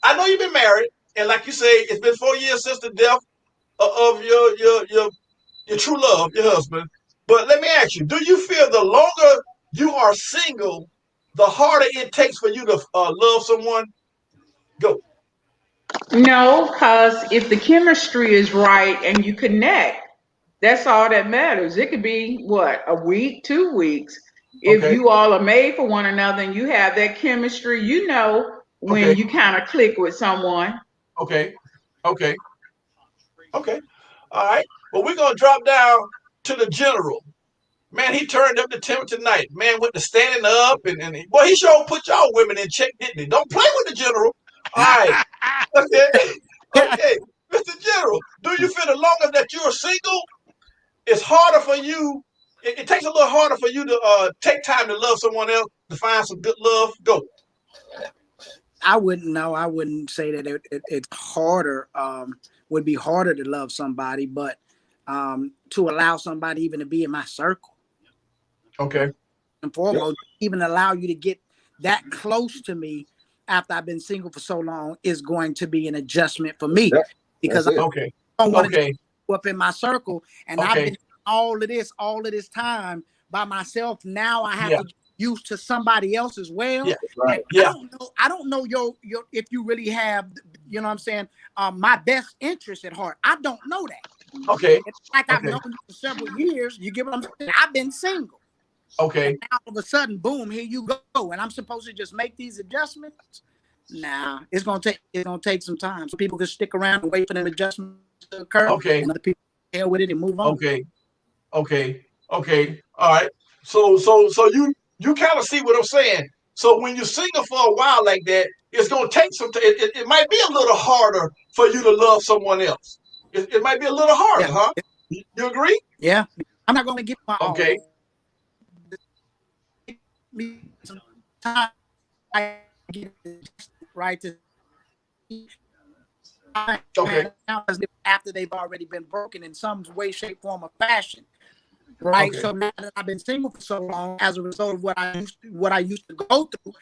I know you've been married, and like you say, it's been 4 years since the death of your true love, your husband. But let me ask you: do you feel the longer you are single, the harder it takes for you to love someone? Go. No, because if the chemistry is right and you connect, that's all that matters. It could be what, a week, 2 weeks. If Okay. you all are made for one another and you have that chemistry, Okay. when you kind of click with someone. Okay. Okay. Okay. All right. Well, we're gonna drop down to the general. Man, he turned up the temperature tonight. Man went to standing up well, he sure put y'all women in check, didn't he? Don't play with the general. All right. Okay. Okay. Mr. General, do you feel the longer that you're single, it's harder for you? It takes a little harder for you to take time to love someone else, to find some good love. Go. I wouldn't know. I wouldn't say that it's harder. Would be harder to love somebody, but to allow somebody even to be in my circle Okay. and Yep. foremost, even allow you to get that close to me after I've been single for so long is going to be an adjustment for me Yep. because That's I it. Okay. don't want to Okay. go up in my circle and I've Okay. been all of this time by myself. Now I have Yeah. to get used to somebody else as well. Yeah. And Right. Yeah. I don't know your if you really have, you know what I'm saying, my best interest at heart. I don't know that. Okay. It's like I've Okay. known you for several years. You get what I'm saying? I've been single. And Okay. now all of a sudden, boom, here you go. And I'm supposed to just make these adjustments. Nah, it's gonna take some time. Some people can stick around and wait for them adjustments to occur, Okay. and other people deal with it and move on. Okay. Okay. Okay. All right. So you kind of see what I'm saying. So when you're single for a while like that, it's gonna take some time. It might be a little harder for you to love someone else. It might be a little harder, Yeah, huh? You agree? yeah. I'm not gonna give my Okay. all. Me some time I get right to Okay. after they've already been broken in some way, shape, form, or fashion. Right. Okay. So now that I've been single for so long, as a result of what I used to go through,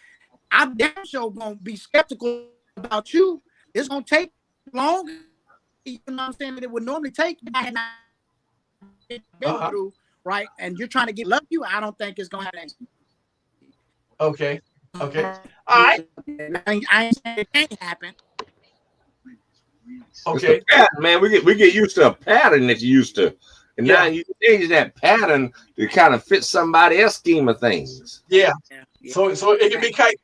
I'm damn sure gonna be skeptical about you. It's gonna take longer. You know what I'm saying? That it would normally take. I had not been Uh-huh. through, right? And you're trying to get love you. I don't think it's gonna happen. Okay. Okay. All right. I ain't saying it can't happen. It's the Okay. pattern, man. We get used to a pattern that you used to, and now Yeah. you change that pattern to kind of fit somebody else's scheme of things. Yeah. Yeah. So it can be quite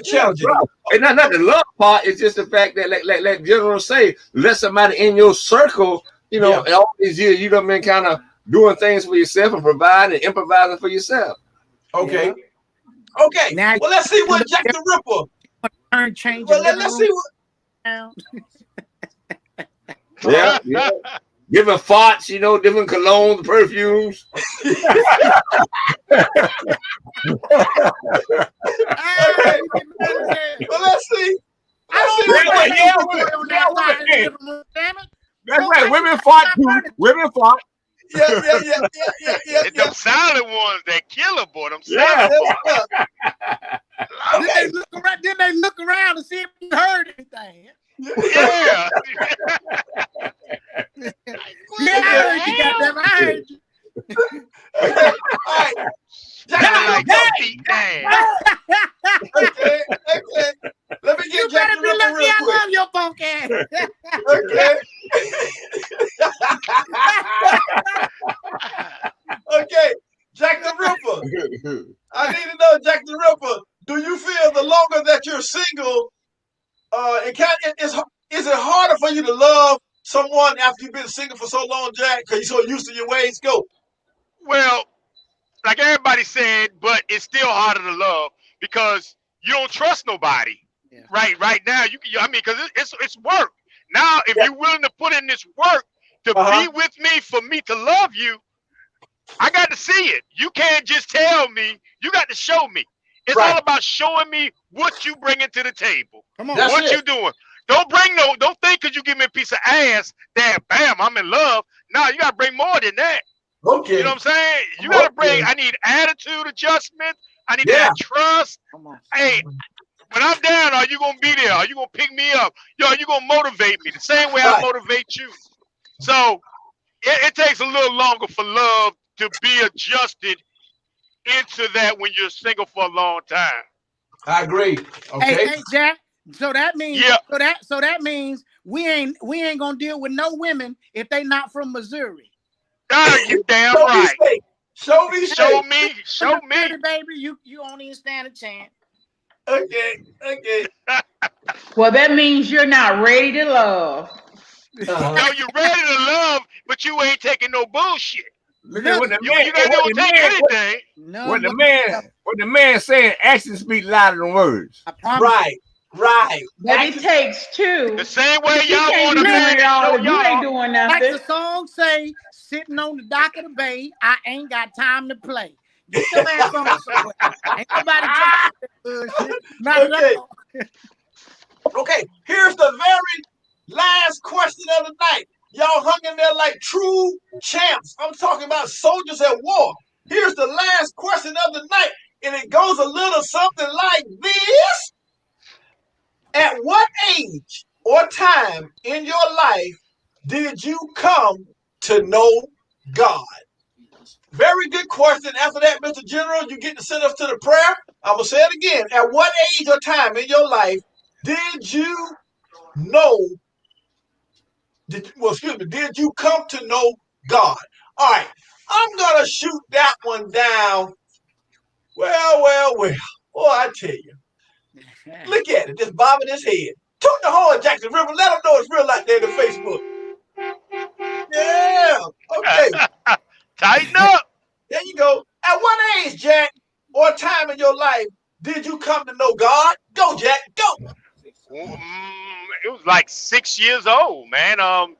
Yeah, challenging. bro. And not the love part. It's just the fact that, like General say, let somebody in your circle. Yeah. All these years you done been kind of doing things for yourself and providing and improvising for yourself. Okay. Yeah. Okay. Now Well, let's see you what look Jack the Ripper. different, change your Well, living let's room see what. around. Yeah, yeah. Different farts, different colognes, perfumes. Okay. Well, let's see. Let's see what Jack the Ripper. On that side of the living room, damn it. That's right. Women fart too. Women fart. It's them silent ones that kill her, boy. Them Yeah. silent boys. Then they look around to see if you heard anything. Yeah. Yeah, I heard you, goddamn. I heard you. Okay. All right. Sound like your feet now. Okay. Let me You get Jack better the be Ripper lucky real I quick. love your punk ass. Okay. Okay. Jack the Ripper. I need to know, Jack the Ripper, do you feel the longer that you're single, is it harder for you to love someone after you've been single for so long, Jack? Because you're so used to your ways? Go. Well, like everybody said, but it's still harder to love because you don't trust nobody. Yeah. Right now, because it's work. Now, if you're willing to put in this work to be with me, for me to love you, I got to see it. You can't just tell me. You got to show me. It's all about showing me what you bringing to the table. Come on. What you doing. Don't think because you give me a piece of ass that, bam, I'm in love. No, you got to bring more than that. Okay. You know what I'm saying? You got to bring, I need attitude adjustment. I need that trust. Come on. Hey, when I'm down, are you going to be there? Are you going to pick me up? Are you going to motivate me the same way I motivate you? So it takes a little longer for love to be adjusted into that when you're single for a long time. I agree. Okay. Hey, Jack. So that means so that means we ain't gonna deal with no women if they not from Missouri. You damn right. Show me, baby. You don't even stand a chance. Okay. Well, that means you're not ready to love. No, you're ready to love, but you ain't taking no bullshit. Look at what the man. You don't take anything. What the man saying, actions speak louder than words. I promise. Right. But it takes two. The same way You y'all can't want be to doing it all if you y'all. ain't doing nothing. Like the song say, sitting on the dock of the bay, I ain't got time to play. Get your ass on somewhere. Ain't nobody trying to bullshit. Not at all. Okay, here's the very last question of the night. Y'all hung in there like true champs. I'm talking about soldiers at war. Here's the last question of the night, and it goes a little something like this. At what age or time in your life did you come to know God? Very good question. After that, Mr. General, you get to send us to the prayer. I'm going to say it again. At what age or time in your life did you did you come to know God? All right. I'm going to shoot that one down. Well. Boy, I tell you. Look at it, just bobbing his head. Took the horn, Jackson River. Let them know it's real out there in the Facebook. Yeah. Okay. Tighten up. There you go. At what age, Jack, or time in your life did you come to know God? Go, Jack. Go. It was like 6 years old, man. Grew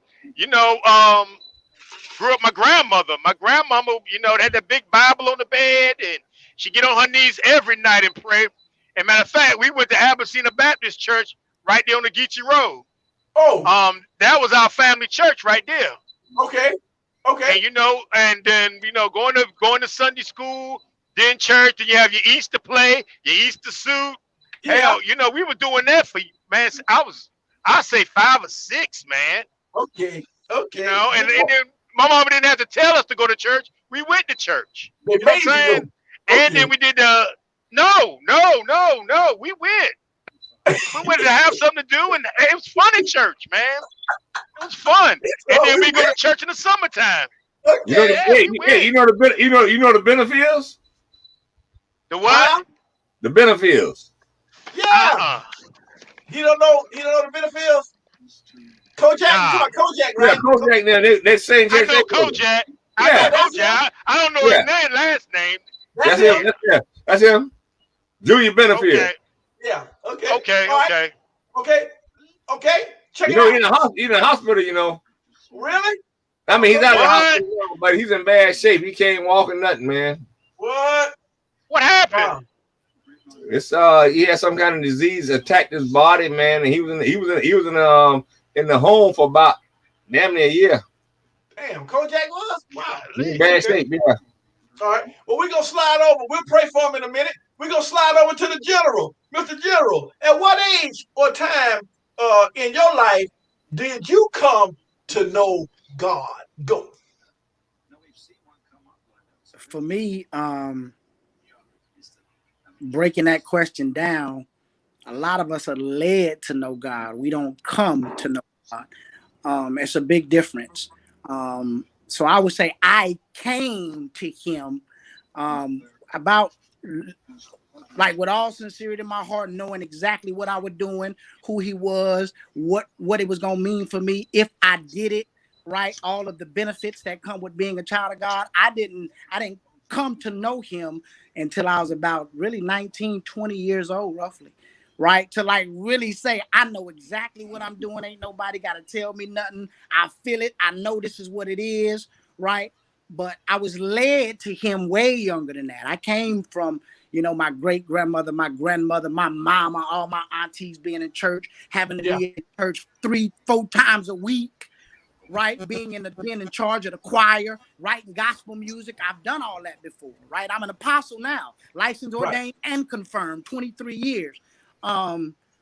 up my grandmother. My grandmama, they had that big Bible on the bed, and she get on her knees every night and pray. And matter of fact, we went to Abyssina Baptist Church right there on the Geechee Road. Oh. That was our family church right there. Okay. And then going to Sunday school, then church, then you have your Easter play, your Easter suit. Yeah. Hell, we were doing that for, man. I say 5 or 6, man. Okay. And then my mama didn't have to tell us to go to church. We went to church. They You know what I'm saying? Okay. And then we did no. We went. We wanted to have something to do, and it was fun in church, man. It was fun. And then we go to church in the summertime. Okay. You know the benefits? The what? The benefits. Yeah. You don't know the benefits? Kojak, you talking about Kojak, right? Yeah, Kojak. Now they sing. I know Kojak. I don't know his last name. That's him. That's him. Junior Benefit. Okay. Yeah. Okay. Okay. Check it out. He's in the hospital. Really? I mean, he's out of the hospital, but he's in bad shape. He can't walk or nothing, man. What? What happened? It's he had some kind of disease attacked his body, man, and he was in the home for about damn near a year. Damn, Kojak was? Wow. Bad Okay. shape, yeah. All right. Well, we're going to slide over. We'll pray for him in a minute. We're going to slide over to the general. Mr. General, at what age or time in your life did you come to know God? Go. For me, breaking that question down, a lot of us are led to know God. We don't come to know God. It's a big difference. So I would say I came to Him about, like, with all sincerity in my heart, knowing exactly what I was doing, who He was, what it was gonna mean for me if I did it right, all of the benefits that come with being a child of God. I didn't come to know Him until I was about really 19, 20 years old, roughly. Right, to like really say, I know exactly what I'm doing. Ain't nobody got to tell me nothing. I feel it. I know this is what it is. Right. But I was led to Him way younger than that. I came from, my great grandmother, my grandmother, my mama, all my aunties being in church, having to Yeah. be in church 3-4 times a week, right? Being in charge of the choir, writing gospel music. I've done all that before, right? I'm an apostle now, licensed, Right. ordained, and confirmed, 23 years.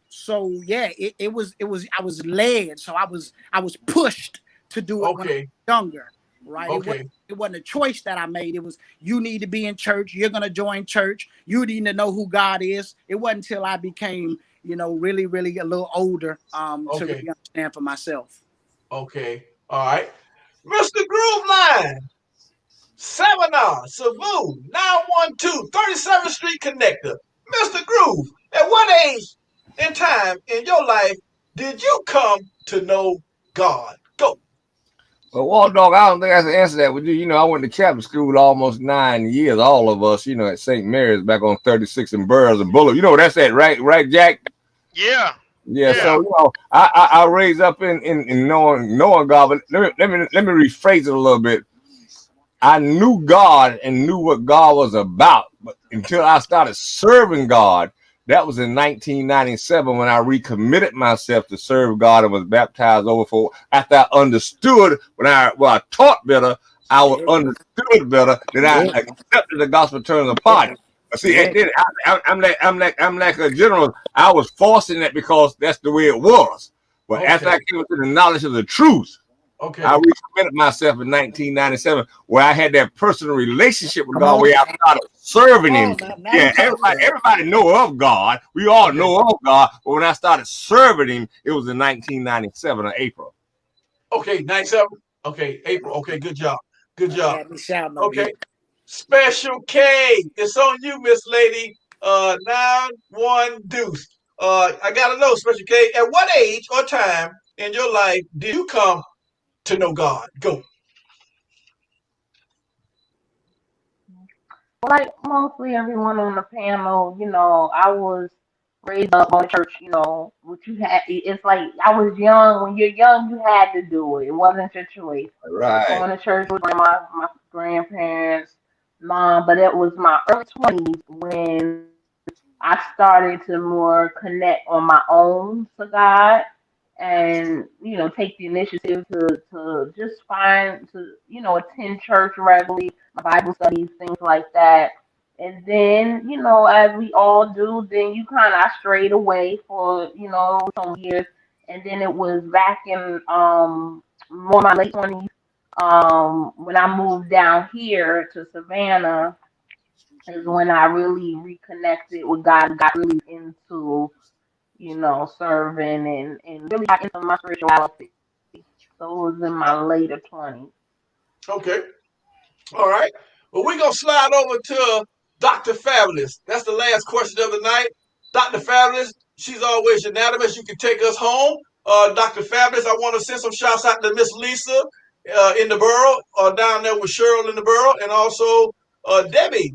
So yeah, it was I was led, so I was pushed to do it when I Okay. was younger, right? Okay. It wasn't a choice that I made. It was, you need to be in church. You're going to join church. You need to know who God is. It wasn't until I became, really, really a little older to Okay. really understand for myself. Okay. All right. Mr. Groove Line, Seminar, Savu, 912, 37th Street Connector. Mr. Groove, at what age and time in your life did you come to know God? Go. But Wall Dog, I don't think I can answer that with you. I went to Catholic school almost 9 years. All of us, at St. Mary's back on 36 and Burroughs and Bullock. You know where that's at, right, Jack? Yeah. Yeah. Yeah. So I raised up in knowing God, but let me rephrase it a little bit. I knew God and knew what God was about, but until I started serving God, that was in 1997 when I recommitted myself to serve God and was baptized over for. After I understood, I taught better, I was Yeah, understood better, then I yeah, accepted the gospel terms of yeah, pardon. But see, yeah, and then I'm like a general. I was forcing that because that's the way it was. But after I Okay. came to the knowledge of the truth, I Okay. recommitted myself in 1997, where I had that personal relationship with come God, on, where I started serving come Him. on now Yeah, you talking, sir. everybody know of God. We all Okay. know of God, but when I started serving Him, it was in 1997 of April. Okay. 97. Okay. April. Okay. Good job. Good They job. had me shouting over here. Okay. Special K. It's on you, Miss Lady. 9-1 Deuce. I gotta know, Special K. At what age or time in your life did you come to know God? Go. Like mostly everyone on the panel, I was raised up on church, what you had, it's like I was young. When you're young, you had to do it. It wasn't your choice. Right. Going to church with my grandparents, mom, but it was my early 20s when I started to more connect on my own to God and, take the initiative to just attend church regularly, my Bible studies, things like that. And then, as we all do, then you kind of strayed away for, some years. And then it was back in more my late 20s when I moved down here to Savannah is when I really reconnected with God, got really into, serving and really got into my spirituality. So it was in my later 20s. Okay. All right. Well, we're going to slide over to Dr. Fabulous. That's the last question of the night. Dr. Fabulous, she's always unanimous. You can take us home. Dr. Fabulous, I want to send some shouts out to Miss Lisa in the borough, down there with Cheryl in the borough, and also Debbie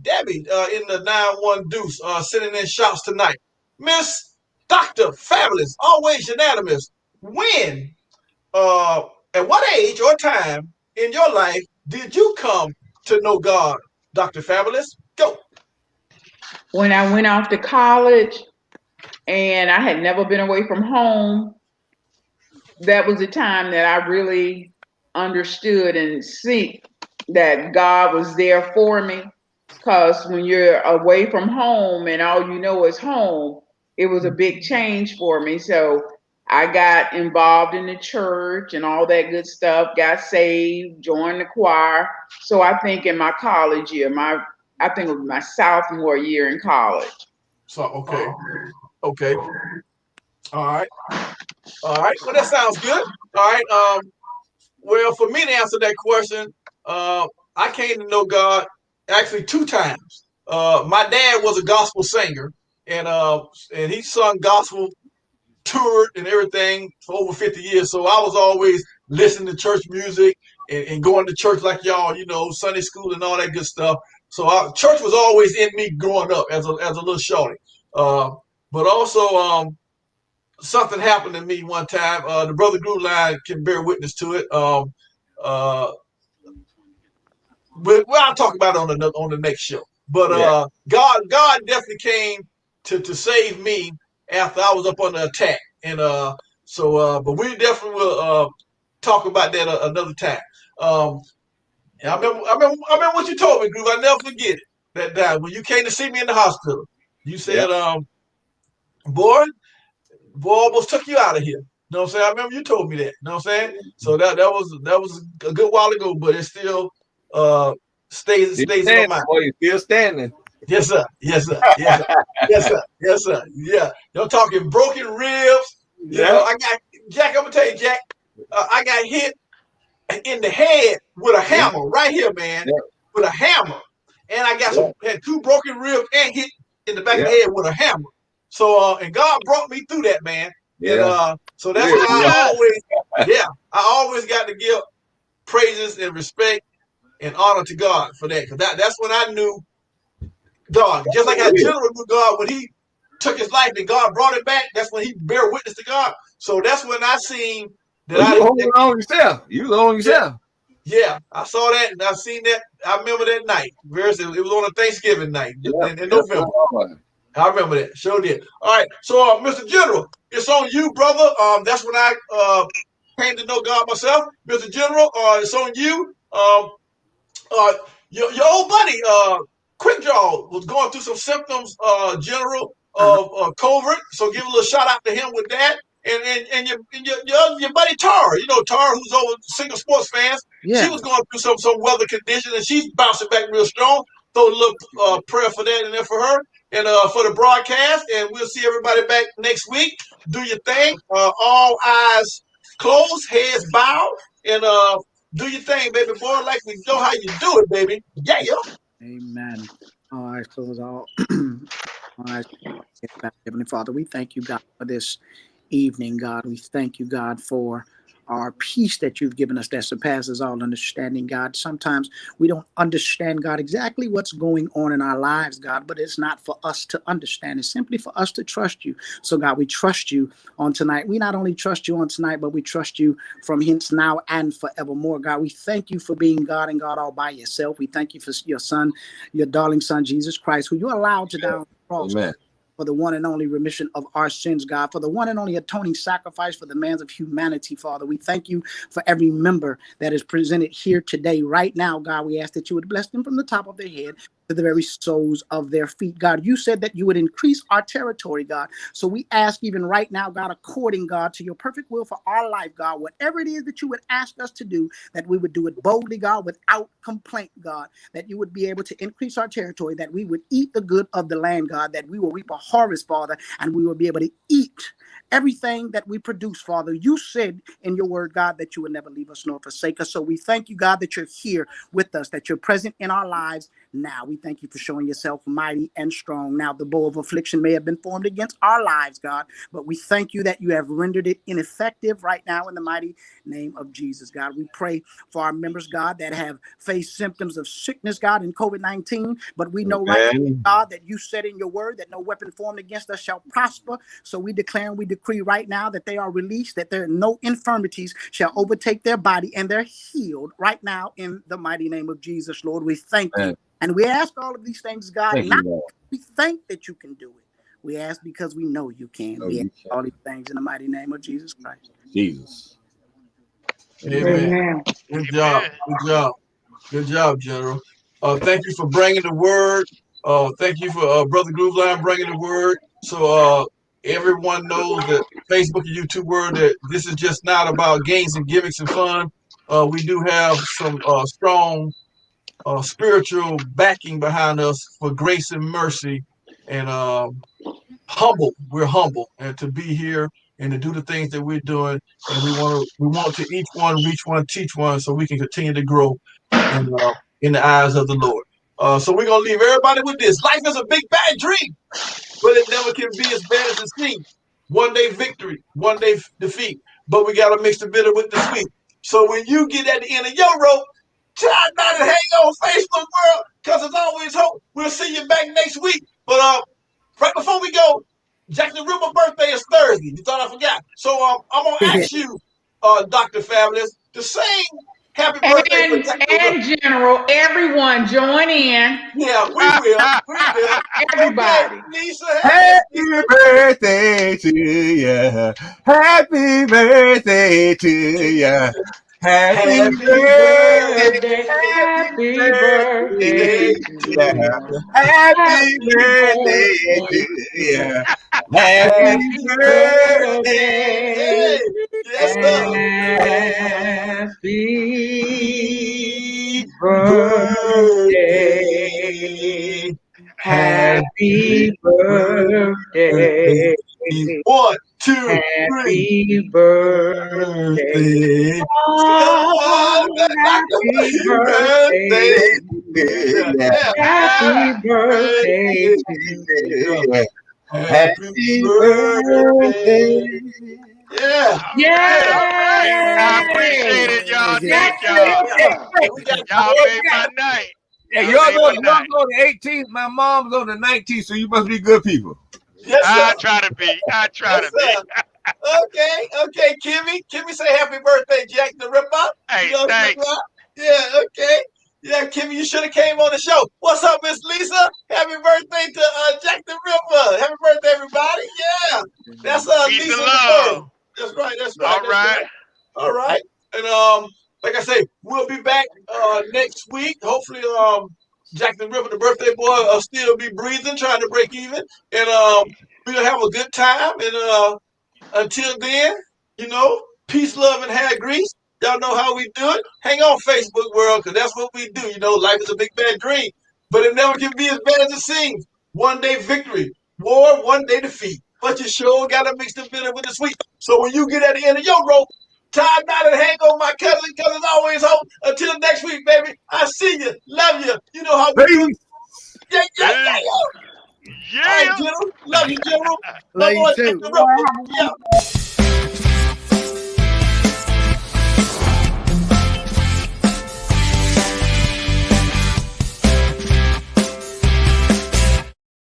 in the 9-1 Deuce, sending in shouts tonight. Miss Dr. Fabulous, always unanimous. When uh, at what age or time in your life did you come to know God, Dr. Fabulous? Go. When I went off to college and I had never been away from home, that was the time that I really understood and see that God was there for me. Because when you're away from home and all you know is home, it was a big change for me. So I got involved in the church and all that good stuff, got saved, joined the choir. So I think in my college year, I think it was my sophomore year in college. So okay, all right, all right. Well, that sounds good. All right. Well, for me to answer that question, I came to know God actually 2 times. My dad was a gospel singer, and he sung gospel, toured, and everything for over 50 years. So I was always listening to church music and going to church like y'all, Sunday school and all that good stuff. So church was always in me growing up as a little shorty. Uh, but also, something happened to me one time. The brother Groove Line can bear witness to it. Uh, but I'll talk about it on the next show. But Yeah. God definitely came to save me after I was up under attack, and but we definitely will talk about that another time. And I remember what you told me, Groove. I never forget it. That time when you came to see me in the hospital, you Yeah. said, boy, almost took you out of here. You know what I'm saying? I remember you told me that. You know what I'm saying? So that was a good while ago, but it still uh Still stays in my standing, mind. boy. You still standing. Yes, sir. Yes, sir. Yes, sir. Yes, sir. Yes, sir. Yeah. You're talking broken ribs. Yeah. I got Jack. I'm gonna tell you, Jack. I got hit in the head with a Yeah. hammer right here, man, Yeah. with a hammer, and I got Yeah. had 2 broken ribs and hit in the back of Yeah. the head with a hammer. So and God brought me through that, man, and Yeah. so that's Good. why I Yeah. always, yeah, I always got to give praises and respect and honor to God for that, because that's when I knew God. Just like how Real. General knew God when he took his life and God brought it back. That's when he bear witness to God. So that's when I seen that Oh, you I holding on yourself. You on yeah, yourself. yeah, I saw that and I seen that. I remember that night. It was on a Thanksgiving night Yeah. in Yeah. November. I remember that. Sure did. All right. So, Mr. General, it's on you, brother. That's when I came to know God myself. Mr. General, it's on you. Uh, your old buddy, Quickjaw, was going through some symptoms, General, Uh-huh. of COVID. So give a little shout out to him with that. And your buddy Tara, Tara, who's over single sports fans, she Yeah. was going through some weather conditions, and she's bouncing back real strong. Throw a little prayer for that and there for her, and for the broadcast. And we'll see everybody back next week. Do your thing. All eyes closed, heads bowed, and do your thing, baby boy, like we know how you do it, baby. Yeah, yeah. Amen. All right, close all. All right, Heavenly Father, we thank you, God, for this evening, God. We thank you, God, for our peace that you've given us that surpasses all understanding, God. Sometimes we don't understand, God, exactly what's going on in our lives, God, but it's not for us to understand. It's simply for us to trust you. So, God, we trust you on tonight. We not only trust you on tonight, but we trust you from hence now and forevermore, God. We thank you for being God and God all by yourself. We thank you for your son, your darling son, Jesus Christ, who you allowed to die on the cross Amen. for the one and only remission of our sins, God, for the one and only atoning sacrifice for the demands of humanity, Father. We thank you for every member that is presented here today. Right now, God, we ask that you would bless them from the top of their head to the very soles of their feet. God, you said that you would increase our territory, God. So we ask even right now, God, according, God, to your perfect will for our life, God, whatever it is that you would ask us to do, that we would do it boldly, God, without complaint, God, that you would be able to increase our territory, that we would eat the good of the land, God, that we will reap a harvest, Father, and we will be able to eat everything that we produce, Father. You said in your word, God, that you would never leave us nor forsake us. So we thank you, God, that you're here with us, that you're present in our lives now. We thank you for showing yourself mighty and strong. Now, the bow of affliction may have been formed against our lives, God, but we thank you that you have rendered it ineffective right now in the mighty name of Jesus, God. We pray for our members, God, that have faced symptoms of sickness, God, in COVID-19, but we know right now, Amen. God, that you said in your word that no weapon formed against us shall prosper. So we declare and we decree right now that they are released, that there are no infirmities shall overtake their body, and they're healed right now in the mighty name of Jesus, Lord. We thank you. Amen. And we ask all of these things, God, Thank you, not Lord. because we think that you can do it. We ask because we know you can. Oh, We ask you all can. these things in the mighty name of Jesus Christ. Jesus. Amen. Amen. Good job. Amen. Good job. Good job, General. Thank you for bringing the word. Thank you for Brother Grooveline bringing the word. So everyone knows that Facebook and YouTube word that this is just not about games and gimmicks and fun. We do have some strong spiritual backing behind us for grace and mercy, and humble. We're humble, and to be here and to do the things that we're doing, and we want to each one reach one, teach one, so we can continue to grow in the eyes of the Lord. So we're gonna leave everybody with this: life is a big bad dream, but it never can be as bad as it seems. One day victory, one day defeat, but we gotta mix the bitter with the sweet. So when you get at the end of your rope, try not to hang on Facebook world, because there's always hope. We'll see you back next week. But right before we go, Jackson River birthday is Thursday. You thought I forgot. So I'm gonna ask you, Dr. Fabulous, to sing happy birthday for Jackson River. And General, everyone join in. Yeah, we will. We will. Okay, Everybody. Lisa, help us, Happy Lisa. birthday to you. Happy birthday to you. Happy Happy birthday. Birthday. birthday Happy Happy birthday to birthday to to you. you. you. Happy Happy birthday birthday to to you. you. Happy Happy Happy birthday. birthday. birthday. Hey, yes, sir. Happy Happy birthday. birthday. Happy Happy birthday. birthday. One, two, three. Happy birthday. Birthday. Oh, Dr. happy birthday Birthday. to you. Yeah. Yeah. Happy birthday Birthday to to you. you. Yeah. Happy Happy birthday. birthday. Yeah. All right, Yeah. all right. I Yay! appreciate it, y'all. Hey, Thank Jackson y'all. hey, River. hey, We got Y'all more. made my night. hey, Y'all yours made my on night. the 18th. My mom's on the 19th, so you must be good people. Yes, sir. I try to be. I try Yes, to be. sir. Okay, okay, Kimmy. Kimmy say happy birthday, Jack the Ripper. You Hey, know what I'm talking thanks. about? Yeah, okay. Yeah, Kimmy, you should have came on the show. What's up, Miss Lisa? Happy birthday to Jack the Ripper. Happy birthday, everybody. Yeah. That's Peace and Lisa the love. Pearl. That's right, that's right, All that's right. right. All right. And like I say, we'll be back next week. Hopefully Jack the Ripper, the birthday boy, will still be breathing, trying to break even. And we'll have a good time. And until then, peace, love, and hair grease. Y'all know how we do it. Hang on, Facebook world, because that's what we do. Life is a big bad dream, but it never can be as bad as it seems. One day victory, war, one day defeat. But you sure gotta mix the bitter with the sweet. So when you get at the end of your rope, tie a knot and hang on, my cousin, because there's always hope. Until next week, baby. I see you, love you. You know how we do it. Peace. Yeah, yeah, yeah, Peace. yeah. All right, Yeah. General. Love you, General. My Love you boy, Jack too. the Everyone Ripper. have a Yeah. wonderful